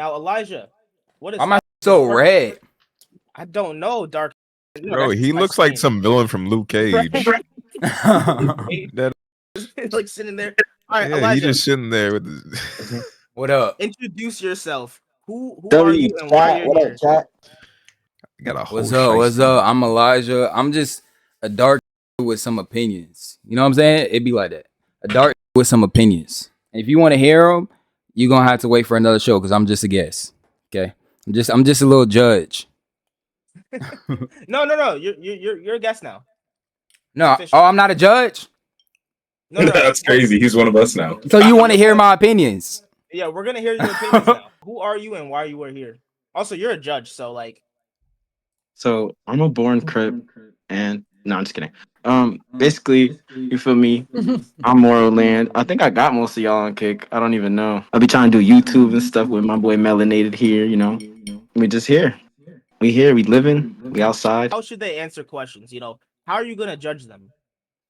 Now, Elijah, what is Why am I so dark? red? I don't know, dark. No, Bro, that's just he my looks like skin. some villain from Luke Cage. That Like sitting there. All right, yeah, he Elijah, just sitting there with his What up? introduce yourself. Who are W you and why chat. you're What up, here? chat? got a whole What's up? What's shiesty. up? I'm Elijah. I'm just a dark with some opinions. You know what I'm saying? It'd be like that. A dark with some opinions. And if you want to hear them, you're gonna have to wait for another show because I'm just a guest. Okay. I'm just a little judge. No. You're a guest now. It's No, official. I'm not a judge. No. That's crazy. He's one of us now. So you want to hear my opinions? Yeah, we're gonna hear your opinions now. Who are you and why you are here? Also, you're a judge, so like, So I'm a born Crip, and no, I'm just kidding. Basically, you feel me? I'm Moral Land. I think I got most of y'all on Kick. I don't even know. I'll be trying to do YouTube and stuff with my boy Melanated here. You know, we just here. We here. We living. We outside. how should they answer questions? How are you gonna judge them?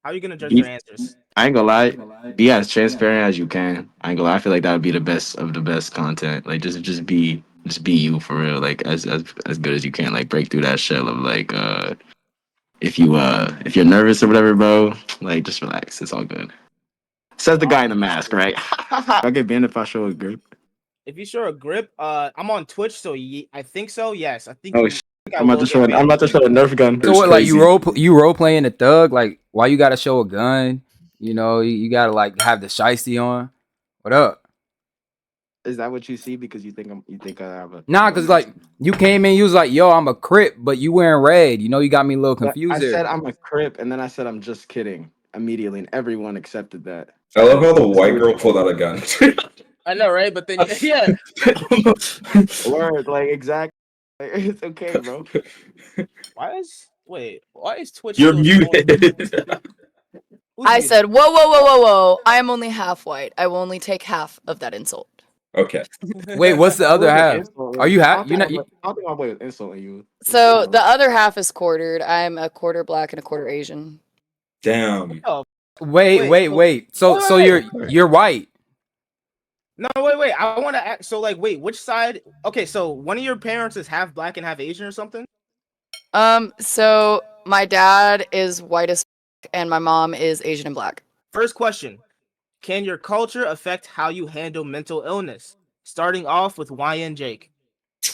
How are you gonna judge Be, their answers? I ain't gonna lie. Be as transparent as you can. I ain't gonna lie. I feel like that would be the best of the best content. Like just be you for real. Like as good as you can. Like break through that shell of like if you're nervous or whatever, bro, like just relax. It's all good. Says the guy in the mask, right? I get banned if I show a grip. If you show a grip, I'm on Twitch, so I think so. Yes, I think. Oh I shit. think I I'm about will to show get it. I'm banned. about to show a Nerf gun. So It's what? Like crazy. you role playing a thug? Like why you gotta show a gun? You gotta like have the shiesty on. What up? Is that what you see? Because you think I have a Nah, cause like you came in, you was like, "Yo, I'm a Crip," but you wearing red. You got me a little I confused said there. I'm a Crip, and then I said I'm just kidding immediately, and everyone accepted that. I love how the white girl pulled out a gun. I know, right? But then, yeah. Word, like exactly. Like, it's okay, bro. Why is Twitch You're still showing? muted. Who's I muted? said, whoa, whoa, whoa, whoa, whoa. I am only half white. I will only take half of that insult. Okay. Wait, what's the It other wasn't half? insulting. Are you I half? don't You're think not. I don't think my boy was insulting you. So the other half is quartered. I'm a quarter black and a quarter Asian. Damn. Wait. So Wait. you're white. No, wait. I want to ask. So, like, wait, which side? Okay, so one of your parents is half black and half Asian or something? So my dad is white as and my mom is Asian and black. First question: can your culture affect how you handle mental illness? Starting off with YN Jake.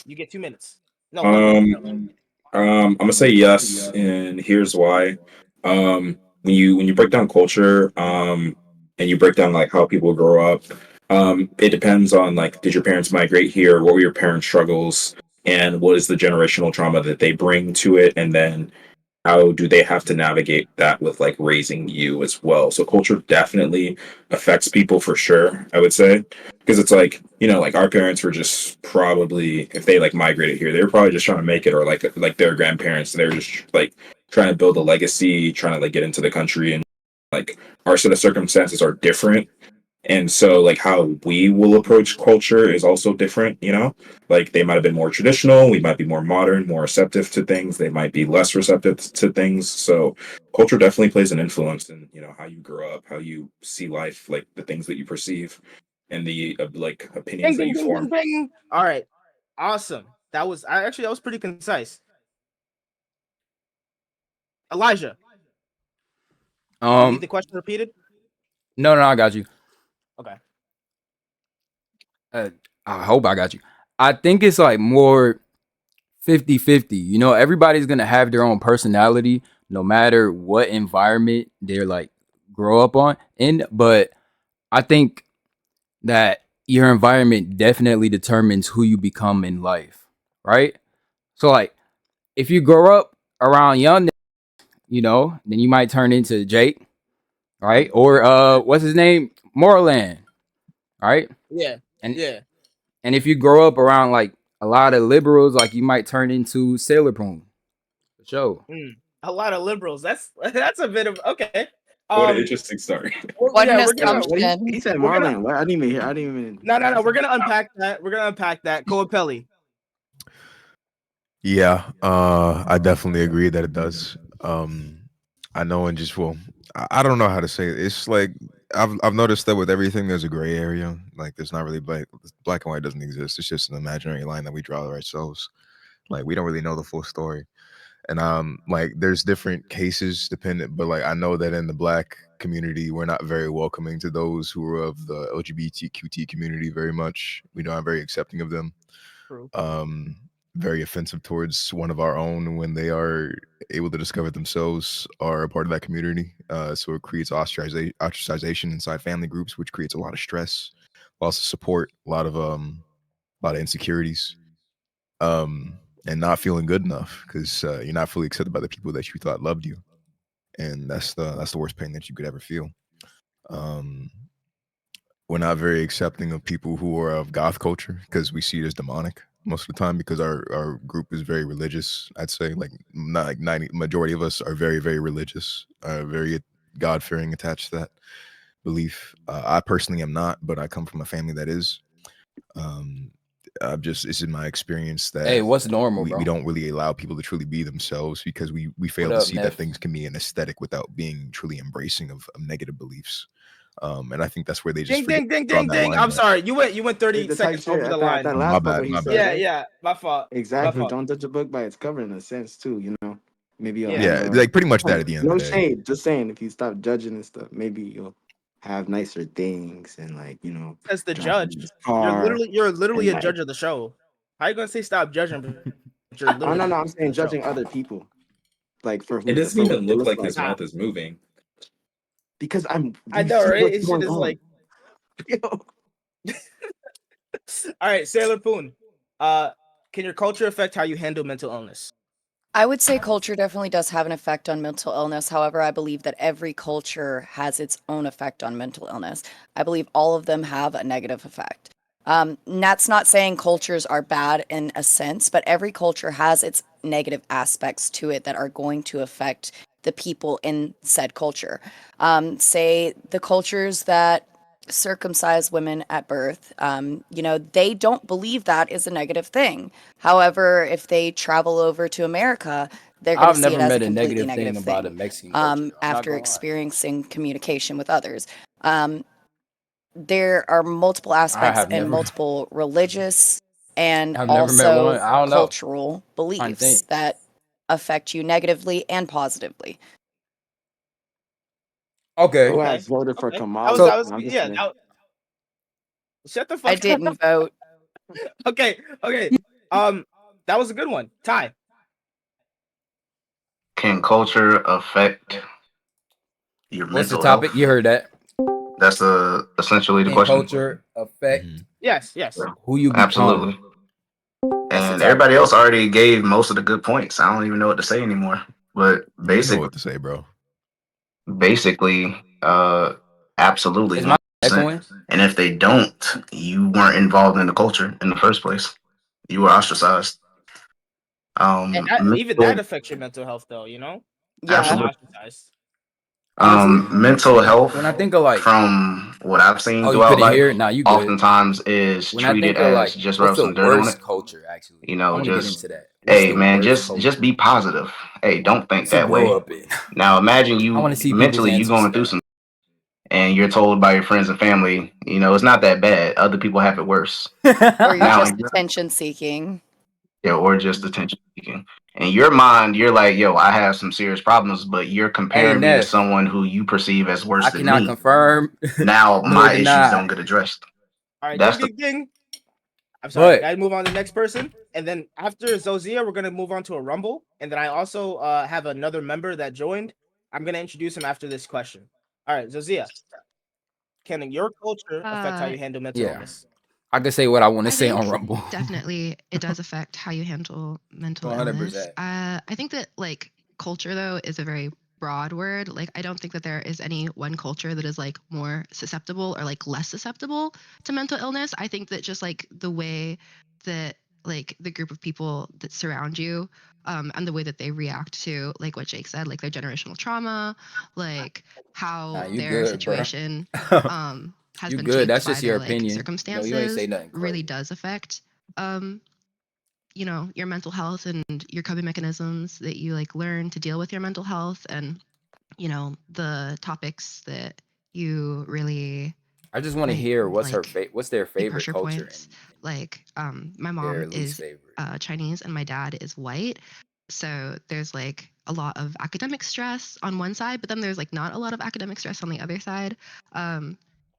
You get 2 minutes. No, 1 minute. Um, I'm gonna say yes, and here's why. When you break down culture, and you break down like how people grow up, it depends on like did your parents migrate here? What were your parents' struggles? And what is the generational trauma that they bring to it? And then how do they have to navigate that with like raising you as well? So culture definitely affects people for sure, I would say. Because it's like, like our parents were just probably if they like migrated here, they were probably just trying to make it or like their grandparents, they were just like trying to build a legacy, trying to like get into the country and like our set of circumstances are different. And so like how we will approach culture is also different. Like they might have been more traditional, we might be more modern, more receptive to things, they might be less receptive to things. So culture definitely plays an influence in how you grow up, how you see life, like the things that you perceive and the like opinions Ding, that ding, you ding, ding, form. ding. All right, awesome. That was pretty concise. Elijah, you need the question repeated? No, I got you. Okay. I hope I got you. I think it's like more 50-50. Everybody's gonna have their own personality, no matter what environment they're like grow up on in. But I think that your environment definitely determines who you become in life, right? So like if you grow up around young, then you might turn into Jake, right? Or what's his name? Moreland, right? Yeah. And Yeah. and if you grow up around like a lot of liberals, like you might turn into Sailor Poon. For sure. A lot of liberals. That's a bit of okay. What an interesting story. What an We're gonna. assumption. He said We're gonna- Marlon. What? I didn't even hear. I didn't even. No. We're gonna unpack that. Coapelli. Yeah, I definitely agree that it does. I know, and just I don't know how to say it. It's like I've noticed that with everything, there's a gray area. Like, there's not really black and white doesn't exist. It's just an imaginary line that we draw ourselves. Like, we don't really know the full story. And like, there's different cases dependent, but like, I know that in the black community, we're not very welcoming to those who are of the LGBTQT community very much. We are very accepting of them. True. Very offensive towards one of our own when they are able to discover themselves are a part of that community. So it creates ostracization inside family groups, which creates a lot of stress, also support a lot of insecurities, and not feeling good enough because you're not fully accepted by the people that you thought loved you, and that's the worst pain that you could ever feel. Um, we're not very accepting of people who are of goth culture because we see it as demonic most of the time because our group is very religious. I'd say like not like 90 majority of us are very, very religious, very God-fearing, attached to that belief. I personally am not, but I come from a family that is. It's in my experience that Hey, what's normal, we bro? don't really allow people to truly be themselves because we fail What to up, see Neff? that things can be an aesthetic without being truly embracing of negative beliefs. And I think that's where they just Ding, forget ding, ding, to draw ding, that ding. line. I'm sorry. You went 30 The type seconds shit over the at line. that My last part bad, where he my said, bad. Yeah, right? yeah. My fault. My Exactly. fault. Don't judge a book by its cover in a sense too, you know. Maybe you'll Yeah. have Yeah, like pretty much that at the end of no the day. shade. Just saying, if you stop judging and stuff, maybe you'll have nicer things and like, you know, As the drive a judge, nice you're car literally and a like judge of the show. How you gonna say stop judging? But you're oh literally no, the I'm judge of saying the show. judging other people. Like for It who doesn't for what even they look look like like. his mouth is moving. Because I you know, see right? what's It's going just on. like, all right, Sailor Poon. Can your culture affect how you handle mental illness? I would say culture definitely does have an effect on mental illness. However, I believe that every culture has its own effect on mental illness. I believe all of them have a negative effect. And that's not saying cultures are bad in a sense, but every culture has its negative aspects to it that are going to affect the people in said culture. Say the cultures that circumcise women at birth, they don't believe that is a negative thing. However, if they travel over to America, they're going to I've see it never as a met a completely negative negative thing about a thing Mexican culture. I'm not after gonna lie. experiencing communication with others. There are multiple I aspects have and never, multiple religious and I've never met one. also I don't know. cultural Trying to beliefs think. that affect you negatively and positively. Okay. Who Okay, has voted for okay. Kamala? So I'm just Yeah. saying. Shut the I fuck up. didn't vote. Okay, okay. That was a good one. Ty. Can culture affect your what's the mental topic? health? You heard that. That's essentially the Can question. culture affect Mhm. Yes, yes. who you become? Absolutely. That's the And topic. everybody else already gave most of the good points. I don't even know what to say anymore. But You know what to say, bro. basically, absolutely Is my 100%. echoing? And if they don't, you weren't involved in the culture in the first place. You were ostracized. And even that Mental, affects your mental health, though. Being Yeah. absolutely. ostracized. Honestly, Mental health, when I think of like, from what I've seen oh, you throughout couldn't life, hear it? Nah, you good. oftentimes is When I treated think of as like, just what's rub the some dirt on it. worst culture actually? You I know, want to get just into that. What's hey the man, worst just culture be positive. Hey, don't think to that grow way. up in? Now imagine I want you to see people's mentally you answers to going through that. some and you're told by your friends and family, it's not that bad. Other people have it worse. Or you're Now, just attention seeking. yeah, or just attention seeking. In your mind, you're like, yo, I have some serious problems, but you're Hey, comparing me to Neff, someone who you perceive as worse I than cannot me. confirm Now nor my issues deny. don't get addressed. All right, That's ding, the ding, ding. I'm sorry. But Gotta move on to the next person. And then after Zozia, we're gonna move on to a rumble. And then I also have another member that joined. I'm gonna introduce him after this question. All right, Zozia, can your culture affect how you handle mental yeah, illness? I can say what I want to I say on think Rumble. definitely it does affect how you handle mental illness. 100%. I think that like culture though is a very broad word. Like I don't think that there is any one culture that is like more susceptible or like less susceptible to mental illness. I think that just like the way that like the group of people that surround you and the way that they react to like what Jake said, like their generational trauma, like Nah, how you their good, bro. situation has You been good. shaped That's by just your their like opinion. You ain't say circumstances nothing really crazy. does affect um your mental health and your coping mechanisms that you like learn to deal with your mental health and the topics that you really I just want to like hear what's like what's their the favorite pressure culture points. and Like my their mom least is favorite. Chinese and my dad is white. So there's like a lot of academic stress on one side, but then there's like not a lot of academic stress on the other side. Um,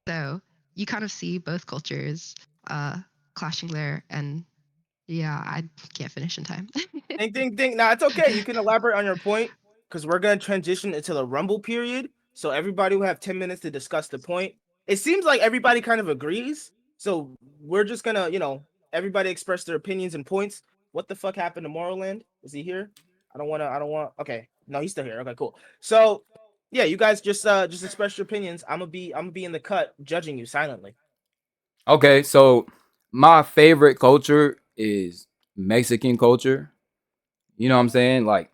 so you kind of see both cultures clashing there, and yeah, I can't finish in time. Ding, ding, ding. Nah, it's okay. You can elaborate on your point because we're gonna transition into the rumble period. So everybody will have 10 minutes to discuss the point. It seems like everybody kind of agrees. So we're just gonna, everybody express their opinions and points. What the fuck happened to Morrowind? Is he here? I don't want. Okay, no, he's still here. Okay, cool. So yeah, you guys just express your opinions. I'm gonna be in the cut judging you silently. Okay, so my favorite culture is Mexican culture. You know what I'm saying? Like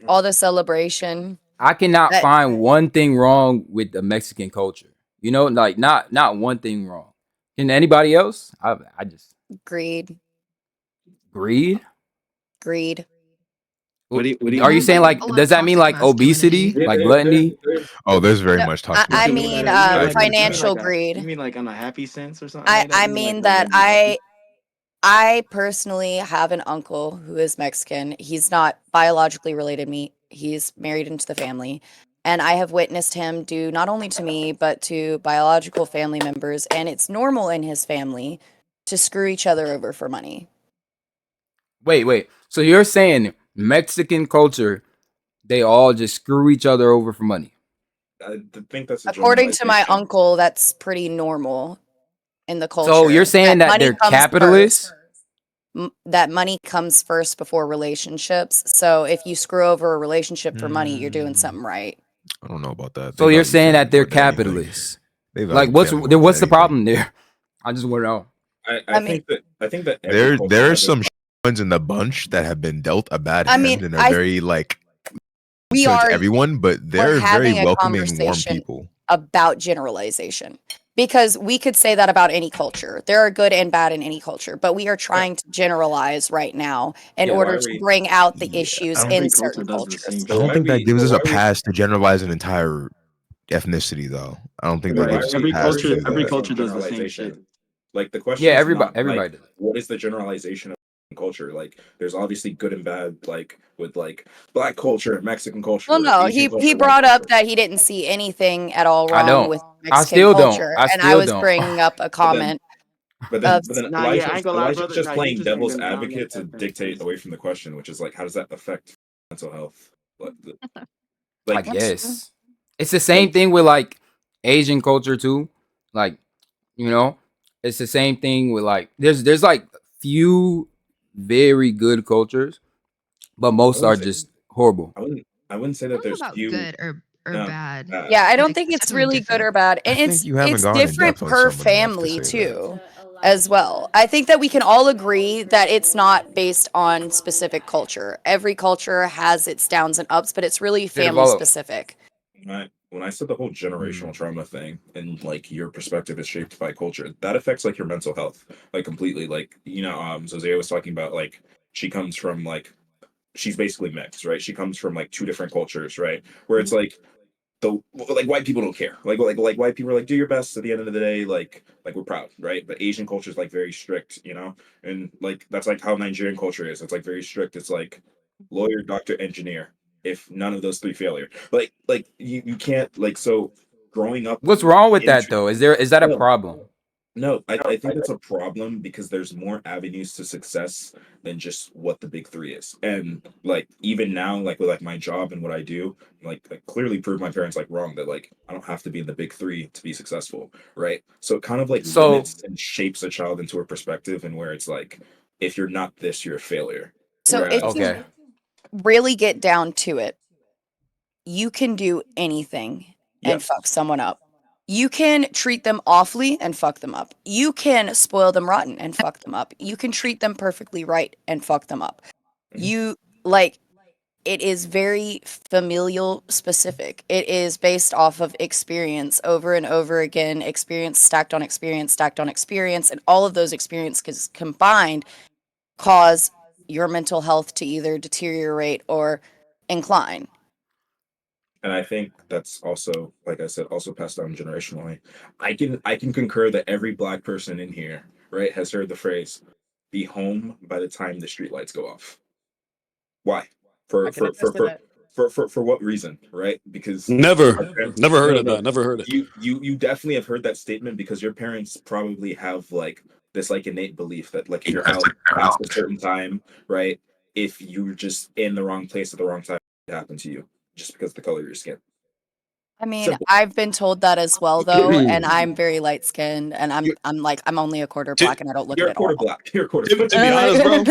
All the celebration. I cannot That find one thing wrong with the Mexican culture. You know, like not one thing wrong. Can anybody else? I just greed, greed. greed. What do you Are you mean There's by saying like like a that? lot does of that mean toxic like obesity, masculinity. like gluttony? Oh, there's very No, much toxic I Okay, mean, masculinity. you mean I like agree with you that. mean like financial you greed. mean like on a happy sense or something I like that? I You mean mean like that them being happy? I personally have an uncle who is Mexican. He's not biologically related to me. He's married into the family. And I have witnessed him do not only to me, but to biological family members. And it's normal in his family to screw each other over for money. Wait. So you're saying Mexican culture, they all just screw each other over for money. I think that's a According to my generalization. uncle, that's pretty normal in the So you're culture. saying That that money they're comes first. capitalists? That money comes first before relationships. So if you screw over a relationship for money, you're doing something right. I don't know about that. They So you're value saying that family they're more than anything. capitalists? They Like value family more than what's the anything. problem there? I just want to know. I mean, I think that every culture There are has its some ones in the bunch that have been dealt a bad I mean, hand and are I very like we towards are everyone, but we're they're very having a welcoming, warm conversation people. about generalization because we could say that about any culture. There are good and bad in any culture, but we are yeah, trying to generalize right now in Yeah. why order are to we bring out the Yeah, issues Every in culture certain does the cultures. same I but don't why are think that we gives but us why a are we pass to generalize an entire ethnicity, though. I don't think but that why gives are us a we pass to do every that. focusing culture on does the same shit. generalization? Like the Yeah, question is not everybody like does. what is the generalization of culture? Like there's obviously good and bad, like with like black culture and Mexican culture Well, or no, Asian he culture, white brought up culture. that he didn't see anything at all I wrong don't. with Mexican culture, I and I still was don't. bringing up a But then comment of but then Nah, yeah, I ain't gonna lie, Elijah's brother. just Nah, you playing just ain't devil's gonna advocate dominate to that fence, dictate please. away from the question, which is like how does that affect mental health? Like, I like That's guess it's the like same thing with like Asian culture too. Like you know, it's the same thing with like there's like few very good cultures, but I most wouldn't are say just horrible. I wouldn't say I that don't know there's about few good or no bad. yeah, I don't Like think it's it's definitely really good different. or bad, I and think you haven't it's gone in different depth on per someone enough to family say that. too, as well. I think that we can all agree that it's not based on specific culture. Every culture has its downs and ups, but it's really Did it family follow? specific. when I said the whole generational Mm. trauma thing and like your perspective is shaped by culture, that affects like your mental health like completely. Like Zozea was talking about like she comes from like she's basically mixed, right? She comes from like two different cultures, right? Where it's like the like white people don't care. Like white people are like do your best at the end of the day, like we're proud, right? But Asian culture is like very strict, and like that's like how Nigerian culture is. It's like very strict. It's like lawyer, doctor, engineer. If none of those three failure, like you can't like so growing up What's wrong with that into though? Is that a no, problem? no, I think that's a problem because there's more avenues to success than just what the big three is. And like even now, like with like my job and what I do, like I clearly proved my parents like wrong that like I don't have to be in the big three to be successful, right? So it kind of like So limits and shapes a child into a perspective and where it's like if you're not this, you're a failure. So if Whereas you okay, really get down to it, you can do anything and yes, fuck someone up. You can treat them awfully and fuck them up. You can spoil them rotten and fuck them up. You can treat them perfectly right and fuck them up. mhm, You like it is very familial specific. It is based off of experience over and over again, experience stacked on experience, and all of those experiences combined cause your mental health to either deteriorate or incline. And I think that's also, like I said, also passed down generationally. I can concur that every black person in here, right, has heard the phrase, "Be home by the time the streetlights go off." Why? I For can for for attest to for that. for what reason, right? Because Never, our parents, never heard no, of no, that. Never heard it. you definitely have heard that statement because your parents probably have like this like innate belief that like if you're out past a certain time, right? If you're just in the wrong place at the wrong time, it happened to you just because of the color of your skin. I mean, Simple. I've been told that as well, though, and I'm very light skinned, and You're, I'm only a quarter To, black, and I don't look you're at a it quarter all. black. You're a quarter to, black. to be honest, bro.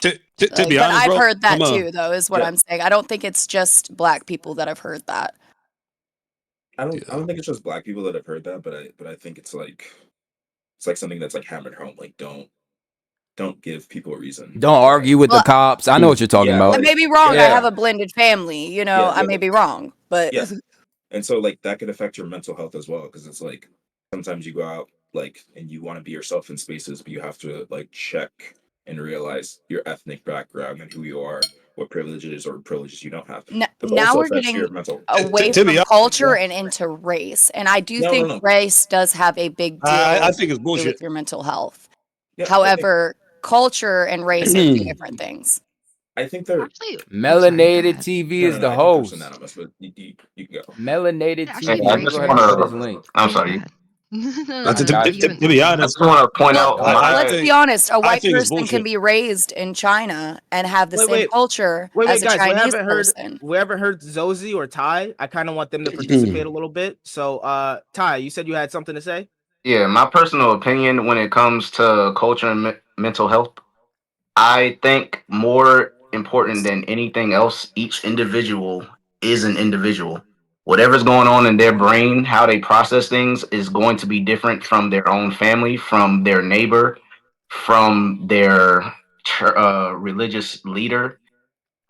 To be But honest, I've bro. heard I'm that a. too, though, is what Yeah. I'm saying. I don't think it's just black people that have heard that. I don't Yeah. I don't think it's just black people that have heard that, but I think it's like something that's like hammered home. Like don't give people a reason. Don't Why. argue with the Well, cops. I know what you're talking Yeah, I about. may like be wrong. I yeah, have a blended family, yeah, I yeah, may be wrong, but yeah. And so like that could affect your mental health as well because it's like sometimes you go out like and you want to be yourself in spaces, but you have to like check and realize your ethnic background and who you are, what privileges or privileges you don't have. That now also we're affects your getting mental. away To be from honest, culture bro, and into race. And I do No, no, think no. race does have a big I deal think it's to do bullshit. with your mental health. Yeah, However, culture and race are two different things. I think they're Actually, oh, sorry. Go Melanated ahead. TV no, is no, no. the I think they're host. synonymous, but you can go. Melanated Actually, Hey, I TV. Let me very, go just ahead very and want share quick. this to. link. I'm Oh, go sorry. ahead. No, Uh, no, to, I no. to, got You to, you. and to be I honest, just want to point Well, out Go ahead. let's my. be honest. A I white think it's person can bullshit. be raised in China and have the Wait, same wait, culture wait, as a guys. Chinese person. We haven't heard Zozie or Ty. I kind of want them to participate a little bit. So, Ty, you said you had something to say. Yeah, my personal opinion when it comes to culture and mental health, I think more important than anything else, each individual is an individual. Whatever's going on in their brain, how they process things is going to be different from their own family, from their neighbor, from their religious leader.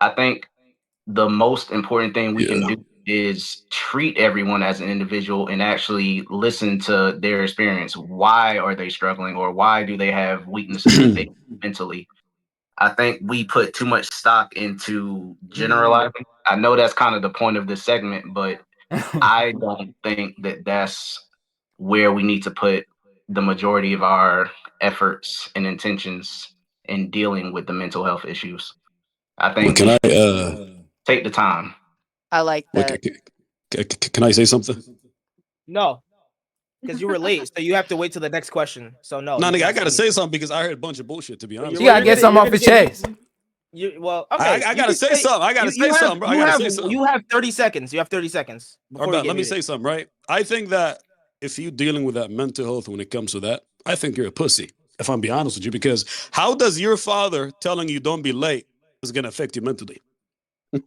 I think the most important thing we can Yeah. do is treat everyone as an individual and actually listen to their experience. Why are they struggling or why do they have weaknesses that they mentally? I think we put too much stock into generalizing. I know that's kind of the point of this segment, but I don't think that that's where we need to put the majority of our efforts and intentions in dealing with the mental health issues. I Well, think can we I should take the time. I like wait, that. can I say something? No, because you were late, so you have to wait till the next question. So no, No, you nigga, I can't gotta speak. say something because I heard a bunch of bullshit. To be Well, honest He with gotta you, get something you're off gonna his get chest. well. I, Okay, I you gotta can say say something. I gotta say something, bro. I gotta say something. you have 30 seconds. You have 30 seconds All before we right, get let me muted. say something, right? I think that if you're dealing with that mental health when it comes to that, I think you're a pussy, if I'm being honest with you, because how does your father telling you don't be late is gonna affect you mentally?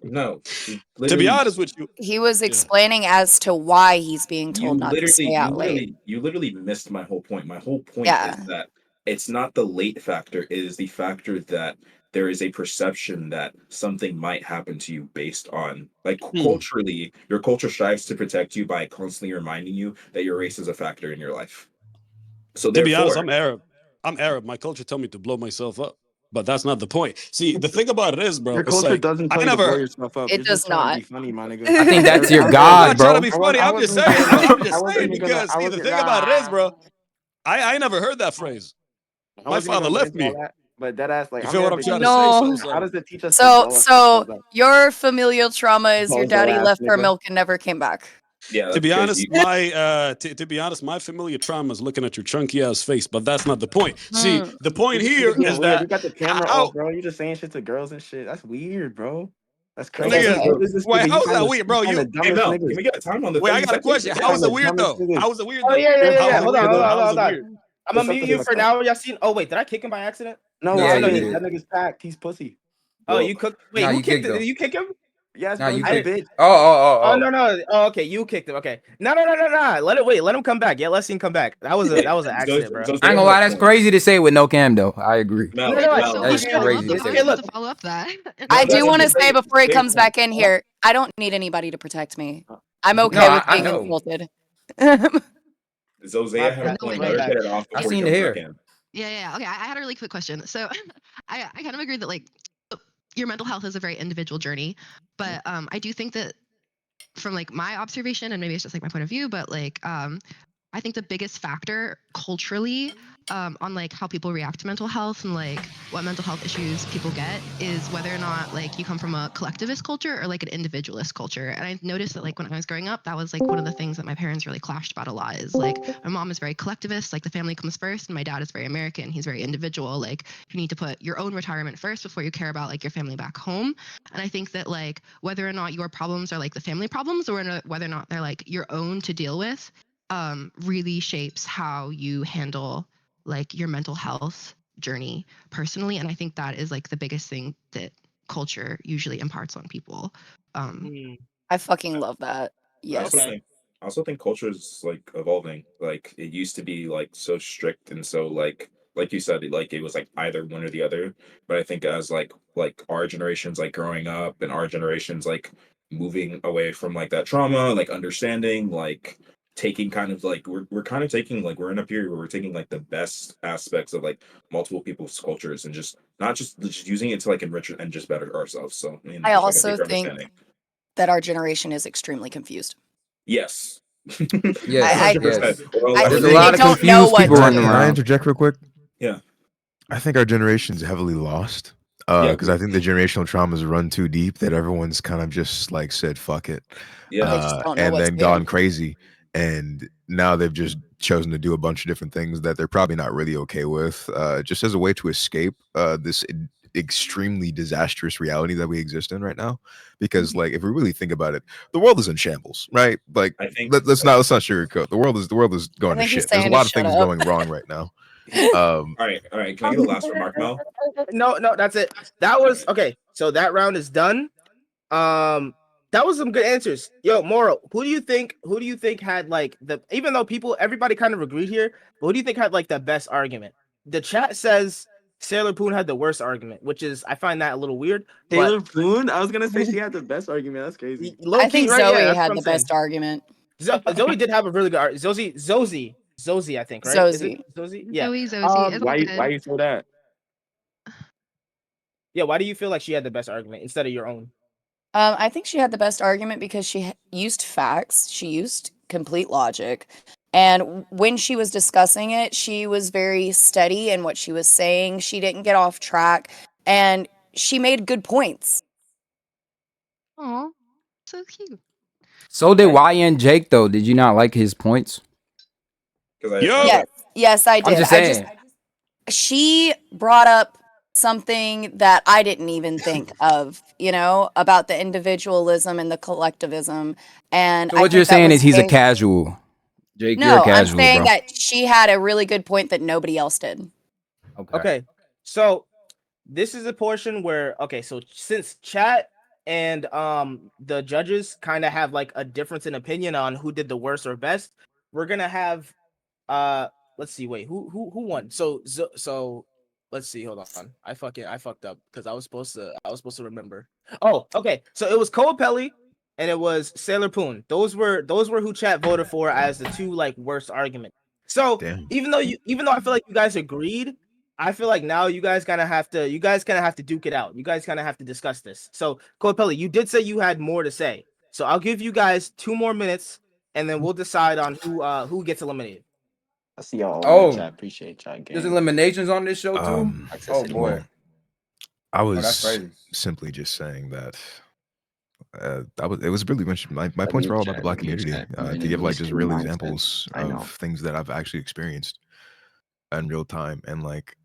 No, To be literally, honest with you, He was yeah. explaining as to why he's being told not to stay out late. you literally missed my whole point. My whole point is Yeah. that it's not the late factor, it is the factor that there is a perception that something might happen to you based on like Hmm. culturally, your culture strives to protect you by constantly reminding you that your race is a factor in your life. So To be honest, therefore, I'm Arab. I'm Arab. My culture tell me to blow myself up, but that's not the point. See, the thing about it is, bro, Your it's culture like doesn't I tell you to blow never. yourself up. It You're just does trying to not. be funny, my nigga. I think that's your I No, I'm God, not trying to bro. be funny. I I'm just wasn't saying. even gonna. I'm I just wasn't saying even gonna. because I see, the wasn't. thing about it is, bro, I never heard that phrase. I My wasn't even father gonna get left into all me. that. But that ass, like You I'm feel what I'm Arabic. trying to say? No. How does it teach us to So blow so ourselves up? your familial trauma is your Bozo daddy ass left for nigga. milk and never came back. yeah, To that's be honest, crazy. my to be honest, my familiar trauma is looking at your chunky ass face, but that's not the point. See, Hmm. the point This here nigga getting is weird. You that got the camera how off, bro. You just saying shit to girls and shit. That's weird, bro. That's crazy. nigga, Okay. What is this wait, nigga? how's that weird, You bro? find the Hey dumbest Mel, niggas. can we get a time on the Wait, I 30 got a seconds? question. You How's find it the weird dumbest though? niggas. How's it weird Oh though? yeah. How's it Hold weird on, though? hold How's on. it weird? I'm What's gonna up, mute you for Mr. now, Yasin. Oh wait, did I kick him by accident? No, No, Yeah, I know you Wale, you did. that did. nigga's packed. He's pussy. Oh, Well, you cooked. Wait, Nah, who you kicked kicked it? Did him. you kick him? Yes, Nah, bro. you He's a kicked. bitch. Oh no. Oh, okay, you kicked him. Okay. No. Let it wait. Let him come back. Yeah, let's see him come back. That was hey, an accident, bro. I ain't Zosea gonna had a lie, that's point. crazy to say with no cam though. I agree. No, Mel, no. It's so Mel, That's hard to follow up crazy though. to How are say. you supposed to follow up that? no, I do that's want to say before he Zosea comes point. back in here, I don't need anybody to protect me. I'm No, okay with I being know. insulted. Zosea had a No, point. I Let get her it. get it off I before he seen the comes back hair. in. Yeah. Okay, I had a really quick question. So, I kind of agree that like your mental health is a very individual journey, but I do think that from like my observation, and maybe it's just like my point of view, but like I think the biggest factor culturally on like how people react to mental health and like what mental health issues people get is whether or not like you come from a collectivist culture or like an individualist culture. And I noticed that like when I was growing up, that was like one of the things that my parents really clashed about a lot is like my mom is very collectivist, like the family comes first, and my dad is very American. He's very individual. Like you need to put your own retirement first before you care about like your family back home. And I think that like whether or not your problems are like the family problems or whether or not they're like your own to deal with really shapes how you handle like your mental health journey personally. And I think that is like the biggest thing that culture usually imparts on people. I fucking love that. I also Yes. think I also think culture is like evolving. Like it used to be like so strict and so like you said, like it was like either one or the other. But I think as like our generations like growing up and our generations like moving away from like that trauma, like understanding, like taking kind of like we're kind of taking like we're in a period where we're taking like the best aspects of like multiple people's cultures and just not just using it to like enrich and just better ourselves. So I mean I there's like a also deeper think understanding. that our generation is extremely confused. Yes. Yes, I 100%. yes. I There's think a they lot of don't know confused what people to running do. Can I around. interject real quick? Yeah. I think our generation's heavily lost. Yeah, Because I think the generational traumas run too deep that everyone's kind of just like said fuck it, Yeah. They just don't know and what to then do. gone crazy, and now they've just chosen to do a bunch of different things that they're probably not really okay with, just as a way to escape this extremely disastrous reality that we exist in right now. Because like if we really think about it, the world is in shambles, right? Like I think let's not sugarcoat. The world is I going to think he's shit. There's a saying to lot of shut things up. going wrong right now. all right. Can I get a last remark, Mel? No, that's it. That was okay. So that round is done. That was some good answers. Yo, Moro, who do you think had like the even though everybody kind of agreed here, but who do you think had like the best argument? The chat says Sailor Poon had the worst argument, which is I find that a little weird. Taylor Poon? I was gonna say she had the best argument. That's But crazy. low I key, think right? Yeah, Zoe that's what had I'm the saying. best argument. Zoe did have a really good Zozie, I think, right? Is it Zozie. Zozie? Yeah. Zoe, it's all Why good. you say that? Yeah. Why do you feel like she had the best argument instead of your own? I think she had the best argument because she used facts. She used complete logic. And when she was discussing it, she was very steady in what she was saying. She didn't get off track and she made good points. Aw, so cute. So did YN Jake though. Did you not like his points? Because Yo, Yes, I I'm did. just saying. She brought up something that I didn't even think of, about the individualism and the collectivism. And So I what you're think that saying is was he's a casual. Jake, you're a no, I'm casual, saying bro. that she had a really good point that nobody else did. Okay. So this is a portion where so since chat and the judges kind of have like a difference in opinion on who did the worst or best, we're gonna have let's see, wait, who won? So let's see, hold on. I fucked up because I was supposed to remember. Oh, okay. So it was Coapelli and it was Sailor Poon. Those were who chat voted for as the two like worst arguments. So Damn. even though I feel like you guys agreed, I feel like now you guys kind of have to duke it out. You guys kind of have to discuss this. So Coapelli, you did say you had more to say. So I'll give you guys 2 more minutes and then we'll decide on who gets eliminated. I see y'all all in the Oh, chat. Appreciate y'all there's gang. eliminations on this show too. Oh Toxicity. boy. I Oh, that's was crazy. simply just saying that it was really much my Let points me were all about chat, the black let me community, chat. to give like just real examples of things that I've actually experienced in real time. And like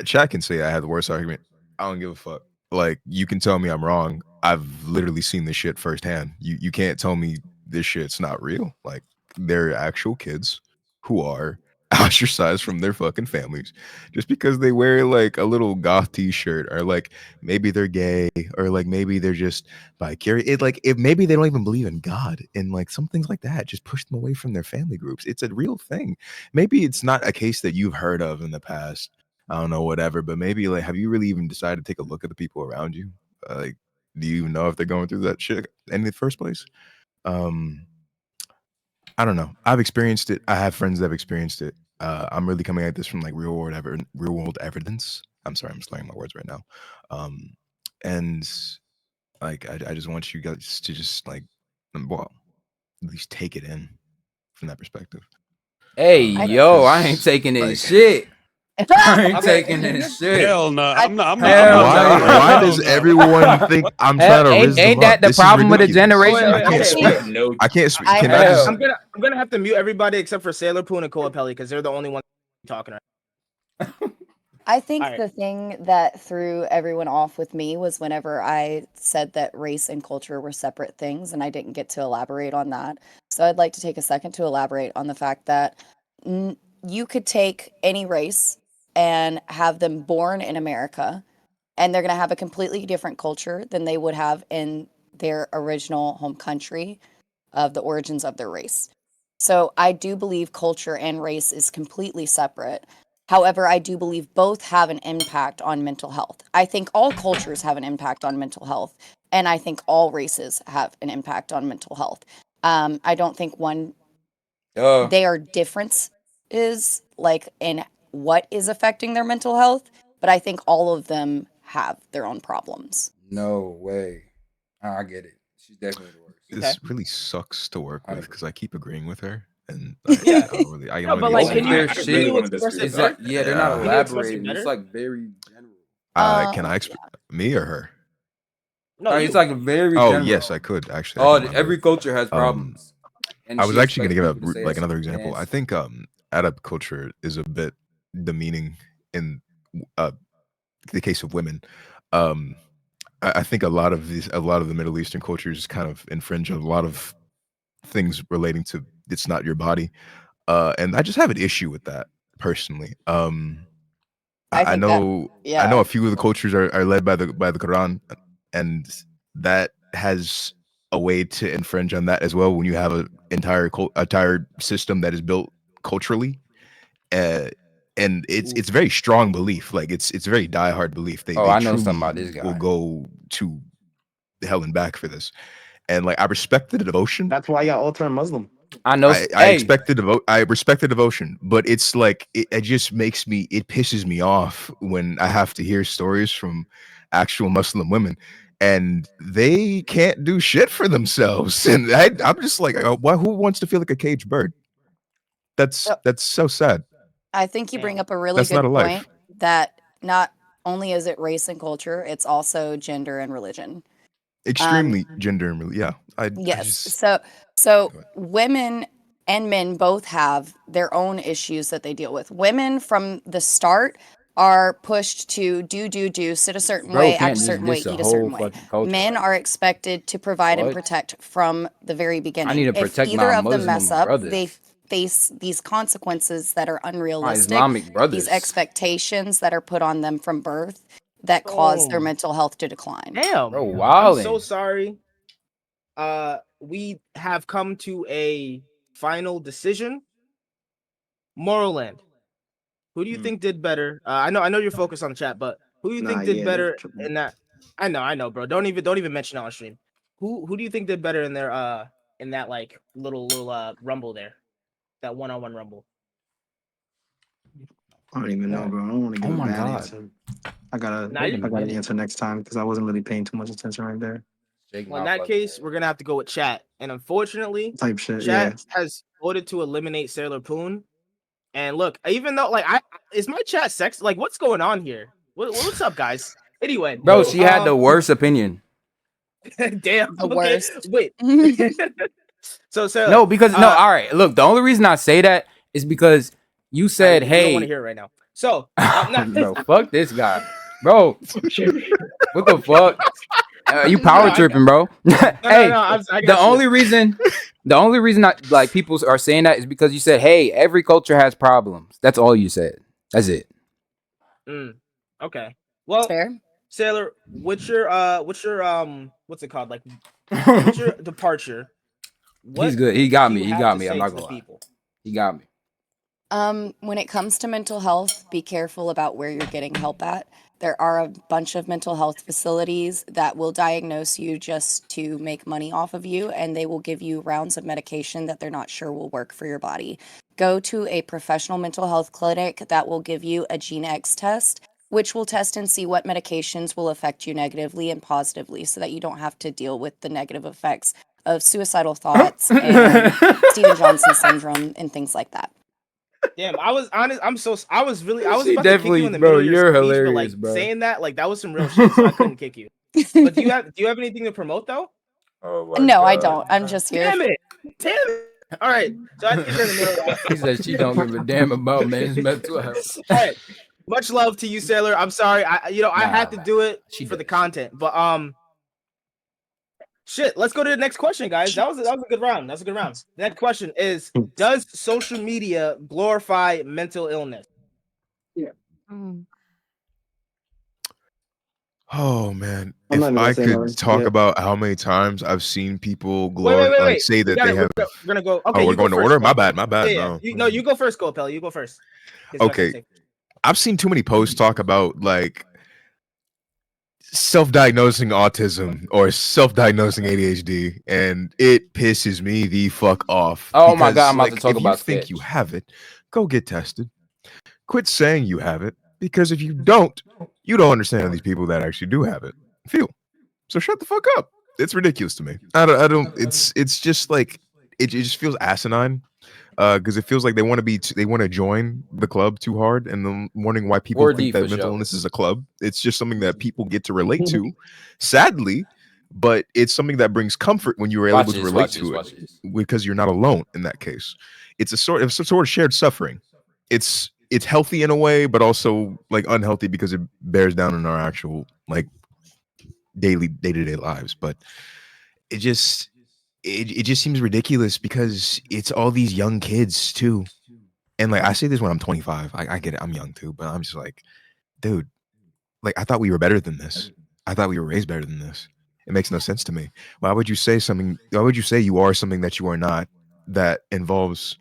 chat can say I had the worst argument. I don't give a fuck. Like you can tell me I'm wrong. I've literally seen this shit firsthand. You can't tell me this shit's not real. Like they're actual kids who are ostracized from their fucking families just because they wear like a little goth t-shirt, or like maybe they're gay, or like maybe they're just vicarious. If maybe they don't even believe in God, and like some things like that just push them away from their family groups. It's a real thing. Maybe it's not a case that you've heard of in the past, I don't know, whatever, but maybe like have you really even decided to take a look at the people around you? Like do you even know if they're going through that shit in the first place? I don't know. I've experienced it. I have friends that have experienced it. I'm really coming at this from like real world evidence. I'm sorry, I'm slurring my words right now. And like I just want you guys to just like well, at least take it in from that perspective. Hey, I- yo, I ain't 'Cause, taking like, this shit. I ain't Okay. taking this shit. Hell no. I'm not. I'm not. Hell I'm not. no. why Hell does no. everyone think I'm Hell, trying to ain't, raise them ain't up? that the This is problem with a ridiculous. generation? Wait, I can't okay, speak. okay. No, I can't speak. I Can have- I just? I'm gonna have to mute everybody except for Sailor Poon and Koapelli because they're the only ones talking right I think Alright. the thing that threw everyone off with me was whenever I said that race and culture were separate things, and I didn't get to elaborate on that. So I'd like to take a second to elaborate on the fact that you could take any race and have them born in America, and they're going to have a completely different culture than they would have in their original home country of the origins of their race. So I do believe culture and race is completely separate. However, I do believe both have an impact on mental health. I think all cultures have an impact on mental health, and I think all races have an impact on mental health. I don't think they are differences like in what is affecting their mental health, but I think all of them have their own problems. No way. I get it. She's definitely the worst. Okay. This really sucks to work with 100%. because I keep agreeing with her, and Yeah. I No, don't but really like, Most say can of you their much. can shit you wanna express disagree it with It's better? like, yeah, they're not Yeah. Can you express it elaborating. It's better? like very general. Can I me or her? No, Like, you. it's like very Oh general. yes, I could actually. I Oh, can every elaborate. culture has Um, problems, and I was she actually expects gonna give people to say that another shit example. I dance. think Arab culture is a bit demeaning in uh the case of women. Um, I think a lot of the Middle Eastern cultures kind of infringe on a lot of things relating to it's not your body. And I just have an issue with that personally. I I think that, know yeah. a few of the cultures are led by the Quran, and that has a way to infringe on that as well when you have an entire system that is built culturally. Uh, and it's very strong belief, like it's very diehard belief. Oh, They I know something truly about this will guy. go to hell and back for this. And like I respect the devotion. That's why y'all ultra Muslim. I know. I Hey, expect the I respect the devotion, but it's like it just makes me it pisses me off when I have to hear stories from actual Muslim women and they can't do shit for themselves. And I'm just like, who wants to feel like a caged bird? Yep. That's so sad. I think you bring Damn. up a really That's not good a life. point that not only is it race and culture, it's also gender and religion. Extremely gender and yeah. I Yes. just So go ahead. women and men both have their own issues that they deal with. Women from the start are pushed to do, sit a certain bro, way, act a can't just certain way, diss a eat a whole certain way. fucking culture. Men Like, are expected to provide and what? protect from the very I beginning. need to If protect either my of them mess Muslim up, they brothers, face these consequences that are my unrealistic, Islamic these brothers. expectations that are put on them from birth that cause their Boom. mental health to decline. Damn. Bro, I'm so wilding. sorry. We have come to a final decision. Morroland. Who do you Hmm. think did better? I know you're focused on the chat, but who do you Nah, think did yeah, they better tripping. in that? I know, bro. Don't even mention it on stream. Who do you think did better in their in that like little rumble there? That one-on-one rumble. I don't even know, What? bro. I don't want to Oh give a my bad god. answer. I gotta Now, Wait a I gotta minute. answer next time because I wasn't really paying too much attention right there. Shake well, in my that fucking case, head. we're gonna have to go with chat. And unfortunately, Type shit, chat yeah. has voted to eliminate Sailor Poon. And look, even though like is my chat sex? Like, what's going on here? What's up, guys? Anyway, Bro, she had the worst opinion. damn. The Okay, worst. wait. So Sarah, No, because no, all right. Look, the only reason I say that is because you said, we don't want to "Hey, hear it right now. So, bro, fuck this guy, bro. What the fuck? You power I got, tripping, bro. Hey, I the got you. only reason, I, like people are saying that is because you said, "Hey, every culture has problems." That's all you said. That's it. Okay. Well, Fair. Sailor, what's your what's it called? Like, what's your departure? He's What good. He do got you me. He have got to me. I'm say not to the gonna lie. people? He got me. When it comes to mental health, be careful about where you're getting help at. There are a bunch of mental health facilities that will diagnose you just to make money off of you, and they will give you rounds of medication that they're not sure will work for your body. Go to a professional mental health clinic that will give you a Gene X test, which will test and see what medications will affect you negatively and positively so that you don't have to deal with the negative effects of suicidal thoughts and Steven Johnson syndrome and things like that. Damn, I was honest. I was She about to kick you in the middle bro, of your you're speech, hilarious, but like bro. saying that, like that was some real shit, so I couldn't kick you. But do you have anything to promote though? Oh my No, God. I don't. I'm just here. Damn it! All right, so I think you're in the middle of that. He said she don't give a damn about men's mental health. All right, much love to you, Sailor. I'm sorry, I had to do it she for the does. content, but shit. Let's go to the next question, guys. That was a good round. That's a good round. The next question is: does social media glorify mental illness? Mm. Oh man, I'm if not even gonna I say could nothing. talk Yeah. about how many times I've seen people Wait. say We that got they it. have. We're gonna go. Okay, Oh, we're you go going to first. order. My Cole. bad. My bad. Yeah. No. You go first, Cole. You go first. 'Cause I was gonna Okay, say- I've seen too many posts talk about like self-diagnosing autism or self-diagnosing ADHD, and it pisses me the fuck off. Oh my God, I'm about like, to talk if you about think you sketch. have it, go get tested. Quit saying you have it, because if you don't understand how these people that actually do have it feel. So shut the fuck up. It's ridiculous to me. I don't. It's just like it just feels asinine. Because it feels like they want to join the club too hard, and then wondering why people 4D think that for mental sure. illness is a club. It's just something that people get to relate to, sadly, but it's something that brings comfort when you are able to relate to it, because you're not alone in that case. It's some sort of shared suffering. It's healthy in a way, but also like unhealthy because it bears down on our actual like day-to-day lives. But it just it just seems ridiculous because it's all these young kids too. And like I say this when I'm 25. I get it, I'm young too, but I'm just like, dude, like I thought we were better than this. I thought we were raised better than this. It makes no sense to me. Why would you say you are something that you are not, that involves